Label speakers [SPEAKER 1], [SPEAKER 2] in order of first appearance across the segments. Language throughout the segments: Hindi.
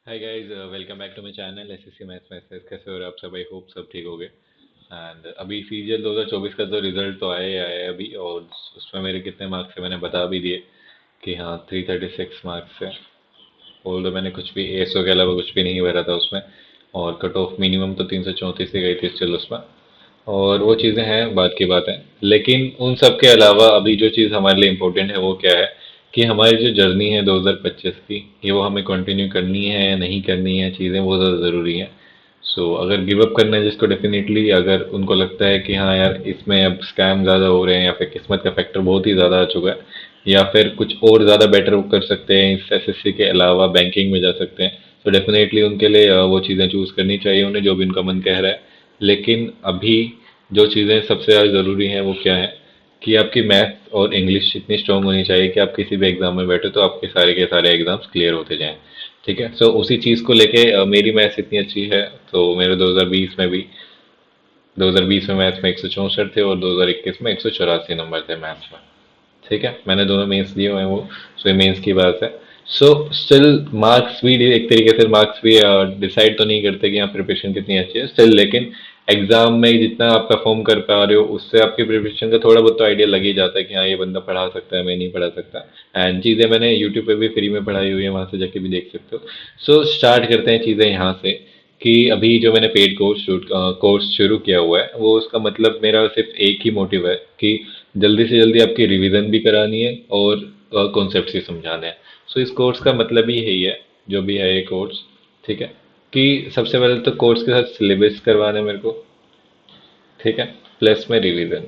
[SPEAKER 1] Hi guys, welcome back to my channel SSC maths maths. कैसे हो रहे आप सब? आई होप सब ठीक हो गए। एंड अभी सीजीएल 2024 का तो रिजल्ट तो आया ही आया है अभी, और उसमें मेरे कितने मार्क्स है मैंने बता भी दिए कि हाँ 336 मार्क्स है। ऑल्दो मैंने कुछ भी एसओ के अलावा कुछ भी नहीं भरा था उसमें, और कट ऑफ मिनिमम तो 334 ही गई थी स्टिल उसमें। और वो चीज़ें हैं, बात की बात है। लेकिन उन सब के अलावा अभी जो चीज़ हमारे लिए इम्पोर्टेंट है वो क्या है कि हमारी जो जर्नी है 2025 की, ये वो हमें कंटिन्यू करनी है या नहीं करनी है, चीज़ें वो ज़्यादा ज़रूरी हैं। सो अगर गिव अप करना है जिसको, डेफिनेटली अगर उनको लगता है कि हाँ यार इसमें अब स्कैम ज़्यादा हो रहे हैं या फिर किस्मत का फैक्टर बहुत ही ज़्यादा आ चुका है, या फिर कुछ और ज़्यादा बेटर वो कर सकते हैं, इस एसएससी के अलावा बैंकिंग में जा सकते हैं, तो डेफिनेटली उनके लिए वो चीज़ें चूज़ करनी चाहिए उन्हें, जो भी उनका मन कह रहा है। लेकिन अभी जो चीज़ें सबसे ज़्यादा ज़रूरी हैं वो क्या है कि आपकी मैथ और इंग्लिश इतनी स्ट्रांग होनी चाहिए कि आप किसी भी एग्ज़ाम में बैठो तो आपके सारे के सारे एग्ज़ाम्स क्लियर होते जाएं। ठीक है, सो उसी चीज़ को लेके मेरी मैथ्स इतनी अच्छी है, तो मेरे 2020 में भी, 2020 में मैथ्स में 164 थे और 2021 में 184 नंबर थे मैथ्स में। ठीक है, मैंने दोनों मेंस दिए हुए हैं वो, सो ये मेंस की बात है। सो स्टिल मार्क्स भी एक तरीके से मार्क्स भी डिसाइड तो नहीं करते कि हाँ प्रिपरेशन कितनी अच्छी है स्टिल, लेकिन एग्जाम में जितना आप परफॉर्म कर पा रहे हो उससे आपकी प्रिपरेशन का थोड़ा बहुत तो आइडिया लग ही जाता है कि हाँ ये बंदा पढ़ा सकता है, मैं नहीं पढ़ा सकता। एंड चीज़ें मैंने यूट्यूब पे भी फ्री में पढ़ाई हुई है, वहाँ से जाके भी देख सकते हो। सो स्टार्ट करते हैं चीज़ें यहाँ से कि अभी जो मैंने पेड कोर्स शुरू किया हुआ है, वो उसका मतलब मेरा सिर्फ एक ही मोटिव है कि जल्दी से जल्दी आपकी रिवीजन भी करानी है और कॉन्सेप्ट भी समझाने हैं। सो इस कोर्स का मतलब ही यही है, जो भी है ये कोर्स। ठीक है, कि सबसे पहले तो कोर्स के साथ सिलेबस करवाना है मेरे को। ठीक है, प्लस में रिवीजन,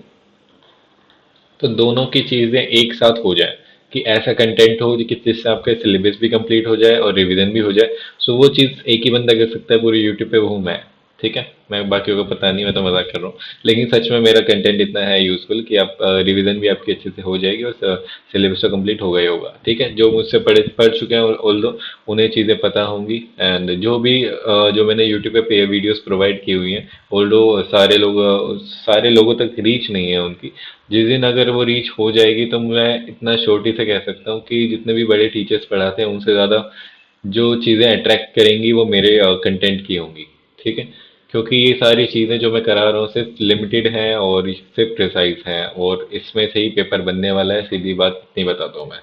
[SPEAKER 1] तो दोनों की चीज़ें एक साथ हो जाए कि ऐसा कंटेंट हो कि जिससे आपका सिलेबस भी कंप्लीट हो जाए और रिवीजन भी हो जाए। सो वो चीज़ एक ही बंदा कर सकता है पूरे यूट्यूब पे, वो हूँ मैं। ठीक है, मैं बाकियों को पता नहीं, मैं तो मजाक कर रहा हूँ। लेकिन सच में मेरा कंटेंट इतना है यूजफुल कि आप रिवीजन भी आपकी अच्छे से हो जाएगी और सिलेबस तो कंप्लीट होगा ही होगा। ठीक है, जो मुझसे पढ़ चुके हैं ऑल दो, उन्हें चीज़ें पता होंगी। एंड जो भी जो मैंने यूट्यूब पे वीडियोस प्रोवाइड की हुई हैं, ऑल्दो सारे लोगों तक रीच नहीं है उनकी। जिस दिन अगर वो रीच हो जाएगी तो मैं इतना शॉर्ट से कह सकता हूँ कि जितने भी बड़े टीचर्स पढ़ाते हैं उनसे ज़्यादा जो चीज़ें अट्रैक्ट करेंगी वो मेरे कंटेंट की होंगी। ठीक है, क्योंकि ये सारी चीज़ें जो मैं करा रहा हूँ सिर्फ लिमिटेड हैं और सिर्फ प्रिसाइज हैं, और इसमें से ही पेपर बनने वाला है, सीधी बात इतनी बताता हूँ मैं।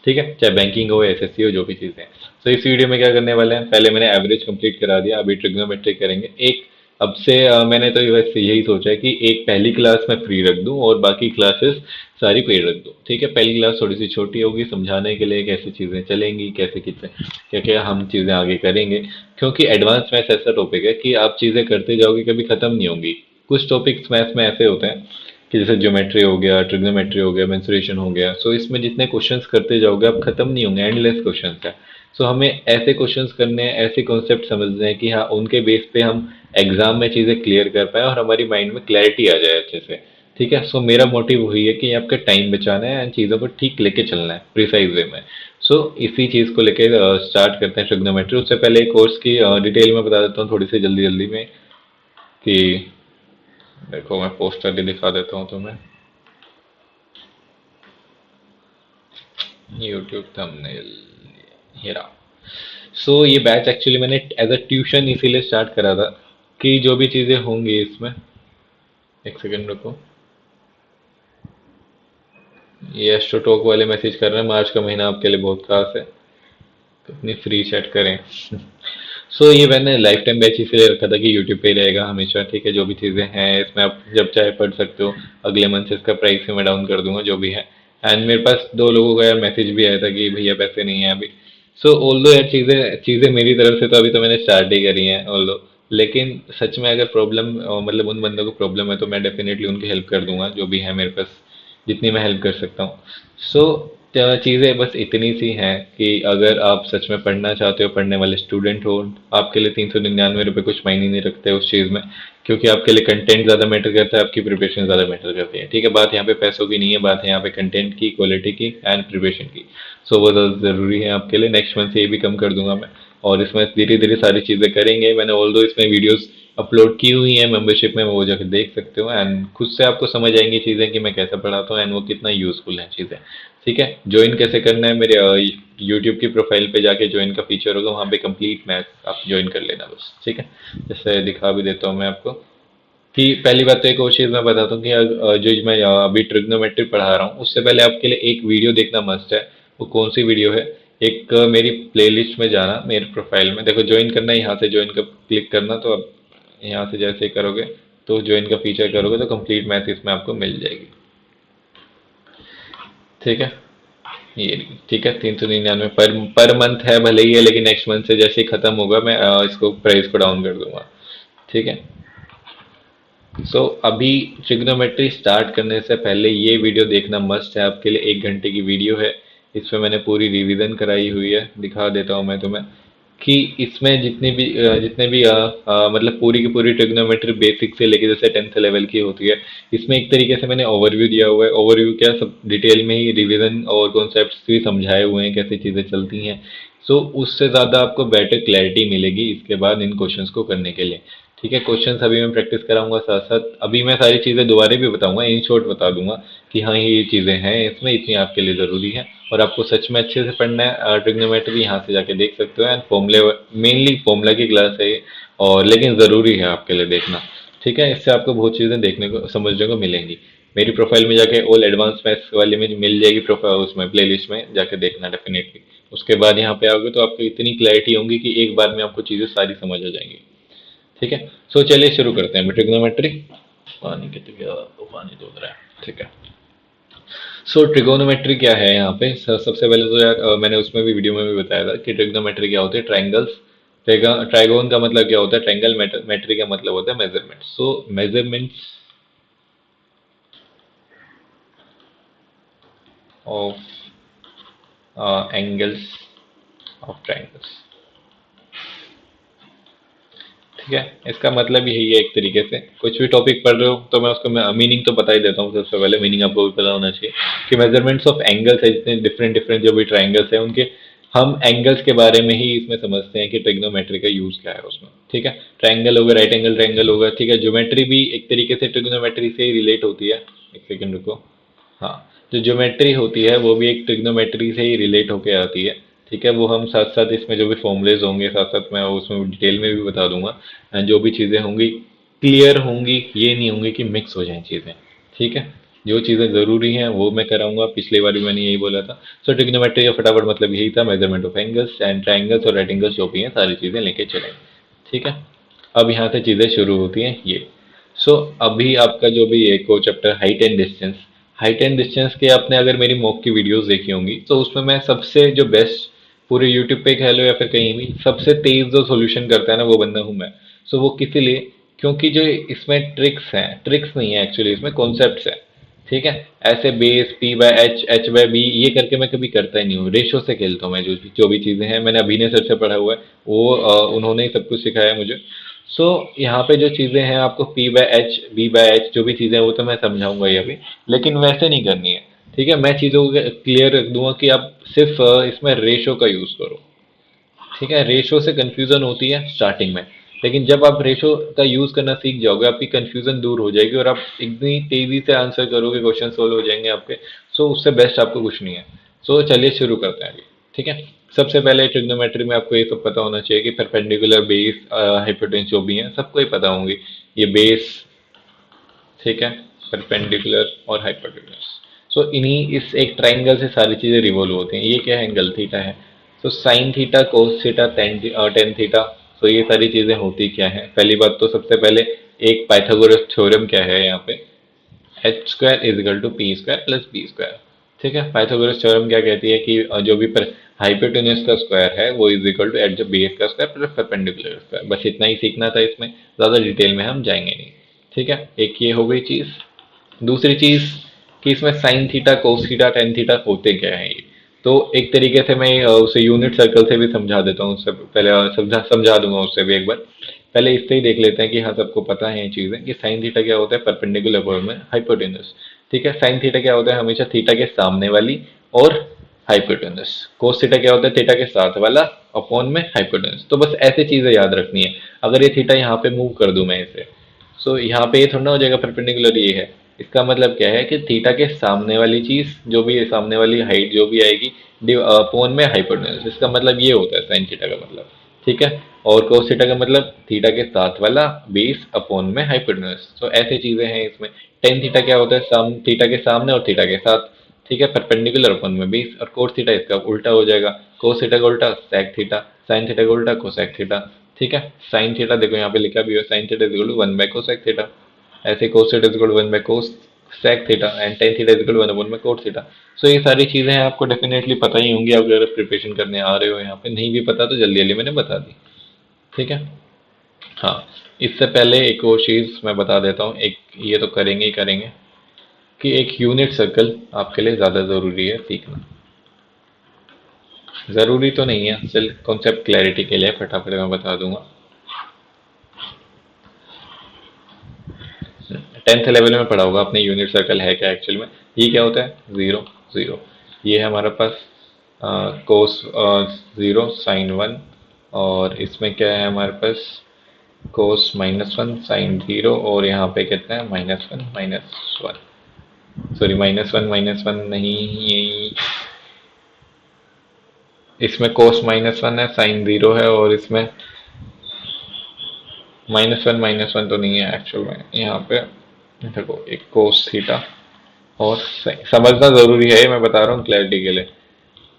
[SPEAKER 1] ठीक है, चाहे बैंकिंग हो, एसएससी हो, जो भी चीज़ें। तो इस वीडियो में क्या करने वाले हैं, पहले मैंने एवरेज कंप्लीट करा दिया, अभी ट्रिग्नोमेट्री करेंगे एक। अब से मैंने तो वैसे यही सोचा है कि एक पहली क्लास मैं फ्री रख दूं और बाकी क्लासेस सारी पेड रख दूं। ठीक है, पहली क्लास थोड़ी सी छोटी होगी समझाने के लिए कैसे चीज़ें चलेंगी, कैसे कितने क्या क्या हम चीज़ें आगे करेंगे, क्योंकि एडवांस मैथ्स ऐसा टॉपिक है कि आप चीज़ें करते जाओगे कभी ख़त्म नहीं होंगी। कुछ टॉपिक्स मैथ्स में ऐसे होते हैं कि जैसे ज्योमेट्री हो गया, ट्रिग्नोमेट्री हो गया, मेंसुरेशन हो गया, सो इसमें जितने क्वेश्चंस करते जाओगे आप खत्म नहीं होंगे, एंडलेस क्वेश्चंस है। सो हमें ऐसे क्वेश्चंस करने हैं, ऐसे कॉन्सेप्ट समझने हैं कि हाँ उनके बेस पे हम एग्जाम में चीज़ें क्लियर कर पाए और हमारी माइंड में क्लैरिटी आ जाए अच्छे से। ठीक है, सो मेरा मोटिव वही है कि आपका टाइम बचाना है एंड चीज़ों को ठीक लेके चलना है प्रिसाइज वे में। सो इसी चीज़ को लेके स्टार्ट करते हैं ट्रिग्नोमेट्री। उससे पहले कोर्स की डिटेल में बता देता हूँ थोड़ी सी जल्दी जल्दी में कि देखो मैं पोस्टर भी दिखा देता हूँ तुम्हें, यूट्यूब थंबनेल, हेरा। सो ये बैच एक्चुअली मैंने एज अ ट्यूशन इसीलिए स्टार्ट करा था कि जो भी चीज़ें होंगी इसमें, एक सेकेंड रुको, ये एस्ट्रोटॉक वाले मैसेज कर रहे हैं, मार्च का महीना आपके लिए बहुत खास है, अपनी फ्री चैट करें। सो ये मैंने लाइफ टाइम बैच इसीलिए रखा था कि यूट्यूब पे ही रहेगा हमेशा। ठीक है, जो भी चीज़ें हैं इसमें आप जब चाहे पढ़ सकते हो। अगले मंथ से इसका प्राइस भी मैं डाउन कर दूंगा जो भी है। एंड मेरे पास दो लोगों का यार मैसेज भी आया था कि भैया पैसे नहीं है अभी। सो ऑल्दो यार चीज़ें चीज़ें मेरी तरफ से तो अभी तो मैंने स्टार्ट ही करी हैं ऑल्दो, लेकिन सच में अगर प्रॉब्लम मतलब उन बंदों को प्रॉब्लम है तो मैं डेफिनेटली उनकी हेल्प कर दूंगा, जो भी है मेरे पास जितनी मैं हेल्प कर सकता हूँ। सो चीज़ें बस इतनी सी हैं कि अगर आप सच में पढ़ना चाहते हो, पढ़ने वाले स्टूडेंट हो, आपके लिए 399 रुपये कुछ मायने नहीं रखते उस चीज़ में, क्योंकि आपके लिए कंटेंट ज़्यादा मैटर करता है, आपकी प्रिपरेशन ज़्यादा मैटर करती है। ठीक है, बात यहाँ पे पैसों की नहीं है, बात है यहाँ पे कंटेंट की, क्वालिटी की एंड प्रिपरेशन की। सो वो ज़्यादा ज़रूरी है आपके लिए। नेक्स्ट मंथ से ये भी कम कर दूंगा मैं। और इसमें धीरे धीरे सारी चीज़ें करेंगे। मैंने ऑल दो इसमें वीडियोस अपलोड की हुई है मेंबरशिप में, वो जाकर देख सकते हो एंड खुद से आपको समझ आएंगी चीज़ें कि मैं कैसे पढ़ाता हूँ एंड वो कितना यूजफुल है चीज़ें। ठीक है, ज्वाइन कैसे करना है, मेरे यूट्यूब की प्रोफाइल पे जाके ज्वाइन का फीचर होगा, वहाँ पे कंप्लीट मैथ्स आप ज्वाइन कर लेना बस। ठीक है, जैसे दिखा भी देता हूँ मैं आपको कि पहली बात तो एक और चीज़ मैं बताता हूँ कि जो मैं अभी ट्रिग्नोमेट्री पढ़ा रहा हूँ उससे पहले आपके लिए एक वीडियो देखना मस्ट है। वो कौन सी वीडियो है, एक मेरी प्लेलिस्ट में जाना, मेरे प्रोफाइल में देखो ज्वाइन करना है, यहाँ से ज्वाइन का क्लिक करना, तो अब यहाँ से जैसे ही करोगे तो ज्वाइन का फीचर करोगे तो कंप्लीट मैथ इसमें आपको मिल जाएगी। ठीक है, ये ठीक है, 399 पर मंथ है, भले ही है, लेकिन नेक्स्ट मंथ से जैसे ही खत्म होगा मैं इसको प्राइस को डाउन कर दूंगा। ठीक है, अभी ट्रिग्नोमेट्री स्टार्ट करने से पहले ये वीडियो देखना मस्ट है आपके लिए, 1 घंटे की वीडियो है। इसमें मैंने पूरी रिवीजन कराई हुई है, दिखा देता हूँ मैं तुम्हें कि इसमें जितने भी मतलब पूरी की पूरी ट्रिग्नोमेट्री बेसिक से लेके जैसे 10th लेवल की होती है, इसमें एक तरीके से मैंने ओवरव्यू दिया हुआ है। ओवरव्यू क्या, सब डिटेल में ही रिवीजन और कॉन्सेप्ट्स भी समझाए हुए हैं, कैसे चीज़ें चलती हैं। उससे ज़्यादा आपको बेटर क्लैरिटी मिलेगी इसके बाद इन क्वेश्चंस को करने के लिए। ठीक है, क्वेश्चंस अभी मैं प्रैक्टिस कराऊंगा, साथ साथ अभी मैं सारी चीज़ें दोबारा भी बताऊंगा, इन शॉर्ट बता दूंगा कि हाँ ये चीज़ें हैं इसमें, इतनी आपके लिए ज़रूरी है और आपको सच में अच्छे से पढ़ना है। ट्रिग्नोमेट्री यहाँ से जाके देख सकते हो एंड फॉर्मूले, मेनली फॉर्मूला की क्लास है ये, और लेकिन ज़रूरी है आपके लिए देखना। ठीक है, इससे आपको बहुत चीज़ें देखने को समझने को मिलेंगी। मेरी प्रोफाइल में जाके ऑल एडवांस मैथ्स वाली में मिल जाएगी प्रोफाइल, उसमें प्लेलिस्ट में जाके देखना डेफिनेटली। उसके बाद यहाँ पे आओगे तो आपको इतनी क्लैरिटी होगी कि एक बार में आपको चीज़ें सारी समझ आ जाएंगी। ठीक है, चलिए शुरू करते हैं ट्रिग्नोमेट्री। पानी कितने गया, तो पानी दूध रहा है। ठीक है, ट्रिगोनोमेट्री क्या है यहाँ पे, सबसे पहले तो यार मैंने उसमें भी वीडियो में भी बताया था कि ट्रिग्नोमेट्री क्या होती है। ट्राइंगल्स, ट्राइगोन का मतलब क्या होता है, ट्राइंगल, मेट्री का मतलब होता है measurement. Measurements of angles of triangles. ठीक है, इसका मतलब यही है, एक तरीके से कुछ भी टॉपिक पढ़ रहे हो तो मैं उसका मीनिंग तो बता ही देता हूँ। सबसे पहले मीनिंग आपको भी पता होना चाहिए कि मेजरमेंट्स ऑफ एंगल्स है, जितने डिफरेंट डिफरेंट जो भी ट्राइंगल्स है उनके, हम एंगल्स के बारे में ही इसमें समझते हैं कि ट्रिग्नोमेट्री का यूज क्या है उसमें। ठीक है, ट्राइंगल होगा, राइट एंगल ट्राइंगल होगा। ठीक है, ज्योमेट्री भी एक तरीके से ट्रिग्नोमेट्री से ही रिलेट होती है। एक सेकेंड रुको, हाँ, जो ज्योमेट्री होती है वो भी एक ट्रिग्नोमेट्री से ही रिलेट होके आती है। ठीक है, वो हम साथ साथ इसमें जो भी फॉर्मूलेज होंगे साथ साथ मैं उसमें डिटेल में भी बता दूंगा एंड जो भी चीज़ें होंगी क्लियर होंगी, ये नहीं होंगी कि मिक्स हो जाएं चीज़ें। ठीक है, जो चीज़ें ज़रूरी हैं वो मैं कराऊंगा, पिछली बार भी मैंने यही बोला था। ट्रिग्नोमेट्री का फटाफट मतलब यही था, measurement of angles and triangles और रेक्टेंगल्स जो भी हैं सारी चीज़ें लेके चलें। ठीक है, अब यहाँ से चीज़ें शुरू होती हैं ये। अभी आपका जो भी एक को chapter height and distance, height and distance के आपने अगर मेरी मॉक की वीडियोस देखी होंगी तो उसमें मैं सबसे जो बेस्ट पूरे यूट्यूब पे कह लो या फिर कहीं भी सबसे तेज जो सॉल्यूशन करता है ना वो बंदा हूँ मैं। वो किस लिए, क्योंकि जो इसमें ट्रिक्स हैं, ट्रिक्स नहीं है एक्चुअली, इसमें कॉन्सेप्ट्स है। ठीक है, ऐसे base P by H, H by B ये करके मैं कभी करता ही नहीं हूँ, रेशो से खेलता हूँ मैं। जो भी चीज़ें हैं मैंने अभिनय सर से पढ़ा हुआ है, वो उन्होंने ही सब कुछ सिखाया है मुझे। यहाँ पे जो चीज़ें हैं आपको P by H, B by H जो भी चीज़ें हैं वो तो मैं समझाऊंगा ही अभी, लेकिन वैसे नहीं करनी है। ठीक है, मैं चीज़ों को क्लियर रख दूंगा कि आप सिर्फ इसमें रेशो का यूज़ करो। ठीक है, रेशो से कंफ्यूजन होती है स्टार्टिंग में, लेकिन जब आप रेशो का यूज करना सीख जाओगे आपकी कंफ्यूजन दूर हो जाएगी और आप इतनी तेजी से आंसर करोगे, क्वेश्चन सोल्व हो जाएंगे आपके। उससे बेस्ट आपको कुछ नहीं है। चलिए शुरू करते हैं अभी। ठीक है, सबसे पहले ट्रिग्नोमेट्री में आपको ये सब पता होना चाहिए कि परपेंडिकुलर, बेस, हाइपोटेन्यूज जो भी हैं सबको ही पता होंगी। ये बेस, ठीक है, परपेंडिकुलर और हाइपोटेन्यूज। इन्हीं इस एक ट्राइंगल से सारी चीज़ें रिवॉल्व होती हैं। ये क्या है, एंगल थीटा है। Sine theta, cos theta, tan theta. ये सारी चीज़ें होती क्या है, पहली बात तो सबसे पहले एक पाइथागोरस थ्योरम क्या है यहाँ पे, H square is equal to P square plus B square. ठीक है, पाइथागोरस थ्योरम क्या कहती है कि जो भी हाइपोटेन्यूज का स्क्वायर है वो is equal to at the base का स्क्वायर प्लस परपेंडिकुलर स्क्वायर। बस इतना ही सीखना था, इसमें ज़्यादा डिटेल में हम जाएंगे नहीं। ठीक है, एक ये हो गई चीज़। दूसरी चीज़ कि इसमें sign theta, cos theta, tan theta होते क्या है ये, तो एक तरीके से मैं उसे यूनिट सर्कल से भी समझा देता हूँ। उससे पहले समझा दूंगा उससे भी एक बार। पहले इससे ही देख लेते हैं कि हाँ सबको पता है ये चीज़ें कि साइन थीटा क्या होता है, परपेंडिकुलर फॉर्म में हाइपोटेन्यूज। ठीक है, साइन थीटा क्या होता है, हमेशा थीटा के सामने वाली और हाइपोटेन्यूज। कोस थीटा क्या होता है, थीटा के साथ वाला अपॉन में हाइपोटेन्यूज। तो बस ऐसे चीजें याद रखनी है। अगर ये थीटा यहाँ पे मूव कर दूं मैं इसे, सो यहाँ पे ये थोड़ा ना हो जाएगा परपेंडिकुलर ये है। इसका मतलब क्या है कि थीटा के सामने वाली चीज जो भी है, सामने वाली हाइट जो भी आएगी अपॉन में हाइपोटेन्यूज, इसका मतलब ये होता है साइन थीटा का मतलब। ठीक है। और कोस थीटा का मतलब थीटा के साथ वाला बेस अपॉन में हाइपोटेन्यूज। तो ऐसी चीजें हैं इसमें। टेन थीटा क्या होता है, थीटा के सामने और थीटा के साथ। ठीक है, परपेंडिकुलर अपन में 20। और कोस थीटा इसका उल्टा हो जाएगा, कोस थीटा का उल्टा सेक थीटा, साइन थीटा का उल्टा कोसेक थीटा। ठीक है। साइन थीटा देखो यहाँ पे लिखा भी है, sine theta is equal to 1 by cosec theta. ऐसे cos theta is equal to 1 by cosec theta and tan theta is equal to 1 upon में कोट थीटा। सो ये सारी चीजें हैं, आपको डेफिनेटली पता ही होंगी अगर प्रिपरेशन करने आ रहे हो। यहाँ पे नहीं भी पता तो जल्दी जल्दी मैंने बता दी। ठीक है। हाँ, इससे पहले एक और चीज मैं बता देता हूँ, एक ये तो करेंगे ही करेंगे कि एक यूनिट सर्कल आपके लिए ज़्यादा ज़रूरी है सीखना। ज़रूरी तो नहीं है, सिर्फ कॉन्सेप्ट क्लैरिटी के लिए फटाफट मैं बता दूंगा। 10th लेवल में पढ़ा होगा आपने यूनिट सर्कल है क्या एक्चुअल में। ये क्या होता है, ज़ीरो ज़ीरो। ये है हमारे पास कोस ज़ीरो साइन वन। और इसमें क्या है हमारे पास कोस -1 साइन ज़ीरो। और यहाँ पे कितना है -1 सॉरी -1 नहीं, इसमें कोस -1 है, साइन ज़ीरो है, और इसमें -1 तो नहीं है एक्चुअल में। यहाँ पे देखो एक कोस थीटा और समझना ज़रूरी है, मैं बता रहा हूँ क्लैरिटी के लिए।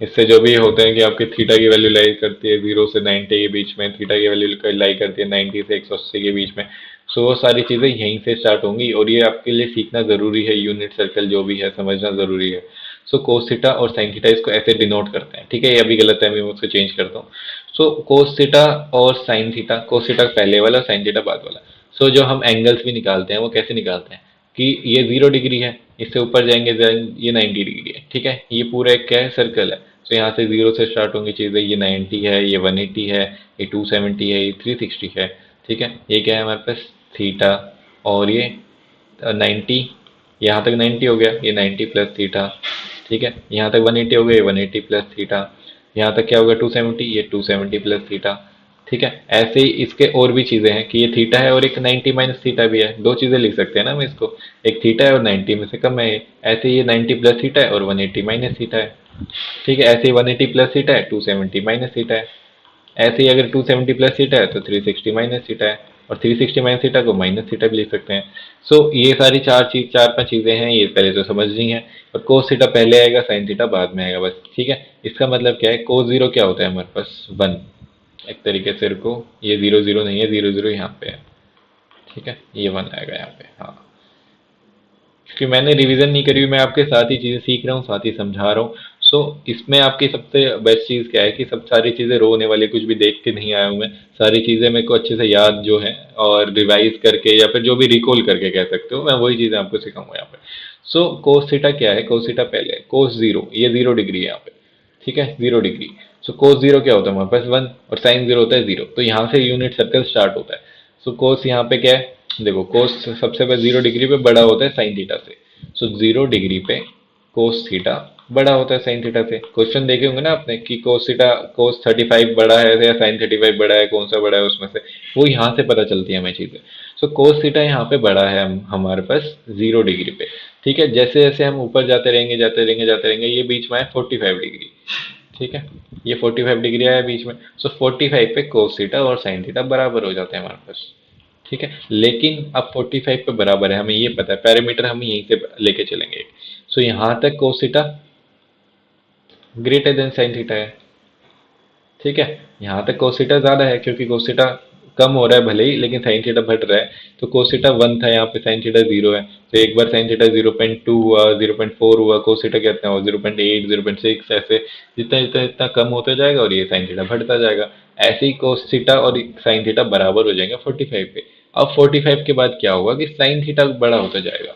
[SPEAKER 1] इससे जो भी होते हैं कि आपकी थीटा की वैल्यू लाई करती है 0 से 90 के बीच में, थीटा की वैल्यू लाई करती है 90 से 180 के बीच में। सो वो सारी चीज़ें यहीं से स्टार्ट होंगी, और ये आपके लिए सीखना ज़रूरी है। यूनिट सर्कल जो भी है समझना ज़रूरी है। सो कोस थीटा और साइन थीटा इसको ऐसे डिनोट करते हैं। ठीक है, ये अभी गलत है, मैं उसको चेंज करता हूँ। सो कोस थीटा और साइन थीटा, कोस थीटा पहले वाला, साइन थीटा बाद वाला। सो जो हम एंगल्स भी निकालते हैं वो कैसे निकालते हैं कि ये 0 डिग्री है, इससे ऊपर जाएंगे ये 90 डिग्री है। ठीक है, ये पूरा एक क्या है, सर्कल है। तो यहाँ से 0 से स्टार्ट होंगी चीज़ें, ये 90 है, ये 180 है, ये 270 है, ये 360 है। ठीक है, ये क्या है हमारे पास थीटा, और ये 90, यहाँ तक 90 हो गया, ये 90 प्लस थीटा। ठीक है, यहाँ तक 180 हो गया, ये 180 प्लस थीटा। यहाँ तक क्या होगा 270, ये 270 प्लस थीटा। ठीक है, ऐसे ही इसके और भी चीज़ें हैं कि ये थीटा है और एक 90 माइनस थीटा भी है। दो चीज़ें लिख सकते हैं ना हम इसको, एक थीटा है और 90 में से कम है ये। ऐसे ये 90 प्लस थीटा है और 180 माइनस थीटा है। ठीक है, ऐसे ही 180 प्लस थीटा है, 270 माइनस थीटा है। ऐसे ही अगर 270 प्लस थीटा है तो 360 माइनस थीटा है, और 360 माइनस थीटा को माइनस थीटा भी लिख सकते हैं। सो ये सारी चार पांच चीज़ें हैं, ये पहले तो समझनी है। और कोस थीटा पहले आएगा, साइन थीटा बाद में आएगा बस। ठीक है, इसका मतलब क्या है, कोस जीरो क्या होता है हमारे पास 1। एक तरीके से रुको, ये 0 0 नहीं है, 0 0 यहाँ पे है। ठीक है, ये 1 आएगा यहाँ पे। हाँ, क्योंकि मैंने रिवीजन नहीं करी हुई, मैं आपके साथ ही चीज़ें सीख रहा हूँ, साथ ही समझा रहा हूँ। सो इसमें आपकी सबसे बेस्ट चीज़ क्या है कि सब सारी चीज़ें रो होने वाली, कुछ भी देख के नहीं आया हूँ मैं। सारी चीज़ें मेरे को अच्छे से याद जो है, और रिवाइज करके या फिर जो भी रिकॉल करके कह सकते हो, मैं वही चीज़ें आपको सिखाऊंगा यहाँ पे। सो कोस थीटा क्या है, कोस थीटा पहले है कोस जीरो, ये 0 डिग्री है यहाँ पे। ठीक है, 0 डिग्री। सो कोस जीरो क्या होता है हमारे पास 1, और साइन जीरो होता है 0। तो यहाँ से यूनिट सर्कल स्टार्ट होता है। सो कोस यहाँ पे क्या है, देखो कोस सबसे पहले 0 डिग्री पे बड़ा होता है साइन थीटा से। सो 0 डिग्री पे कोस थीटा बड़ा होता है साइन थीटा से। क्वेश्चन देखे होंगे ना आपने कि कोस थीटा, कोस 35 बड़ा है या साइन 35 बड़ा है, कौन सा बड़ा है उसमें से, वो यहाँ से पता चलती है हमें चीज़ें। सो कोस थीटा यहाँ पे बड़ा है हमारे पास 0 डिग्री पे। ठीक है, जैसे जैसे हम ऊपर जाते रहेंगे जाते रहेंगे जाते रहेंगे, ये बीच में है 45 डिग्री। ठीक है, ये 45 डिग्री आया बीच में। सो 45 पे कोस थीटा और साइन थीटा बराबर हो जाते हैं हमारे पास। ठीक है, लेकिन अब 45 पे बराबर है, हमें ये पता है, पैरामीटर हम यहीं से लेके चलेंगे। सो यहाँ तक cos theta greater than sine theta है। ठीक है, यहाँ तक कोस थीटा ज़्यादा है, क्योंकि कोस थीटा कम हो रहा है भले ही, लेकिन साइन थीटा बढ़ रहा है। तो कोस थीटा 1 था, यहाँ पे साइन थीटा 0 है। तो एक बार साइन थीटा 0.2 हुआ, 0.4 हुआ, कोस थीटा कितना हुआ 0.8, 0.6, ऐसे जितना जितना जितना कम होता जाएगा, और ये साइन थीटा बढ़ता जाएगा। ऐसे ही कोस थीटा और साइन थीटा बराबर हो जाएंगे 45 पे। अब 45 के बाद क्या होगा कि साइन थीटा बड़ा होता जाएगा।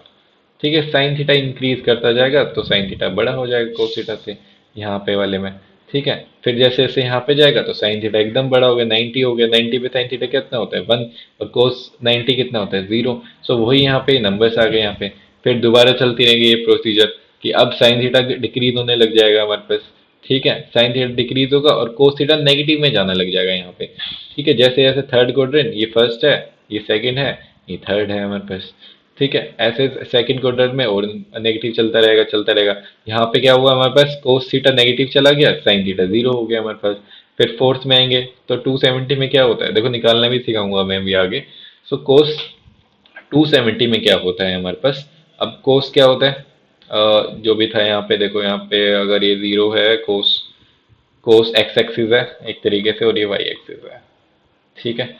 [SPEAKER 1] ठीक है, साइन थीटा इंक्रीज करता जाएगा, तो साइन थीटा बड़ा हो जाएगा कोस थीटा से, यहाँ पे वाले में। ठीक है, फिर जैसे जैसे यहाँ पे जाएगा तो साइन थीटा एकदम बड़ा हो गया, 90 हो गया। 90 पे साइन थीटा कितना होता है 1, और कोस 90 कितना होता है 0। सो वही यहाँ पे नंबर्स आ गए यहाँ पे। फिर दोबारा चलती रहेगी ये प्रोसीजर कि अब साइन थीटा डिक्रीज होने लग जाएगा हमारे पास। ठीक है, साइन थीटा डिक्रीज होगा और कोस थीटा नेगेटिव में जाना लग जाएगा यहाँ पे। ठीक है, जैसे जैसे थर्ड क्वाड्रेंट, ये फर्स्ट है, ये सेकंड है, ये थर्ड है हमारे पास। ठीक है, ऐसे सेकंड क्वाड्रेंट में और नेगेटिव चलता रहेगा चलता रहेगा। यहाँ पे क्या हुआ हमारे पास, कोस थीटा नेगेटिव चला गया, साइन थीटा जीरो हो गया हमारे पास। फिर फोर्थ में आएंगे तो 270 में क्या होता है, देखो निकालना भी सिखाऊंगा मैं भी आगे। सो कोस 270 में क्या होता है हमारे पास, अब कोस क्या होता है, जो भी था यहाँ पे देखो, यहाँ पे अगर ये जीरो है, कोस कोस एक्स एक्सिस है एक तरीके से, और ये वाई एक्सिस है। ठीक है,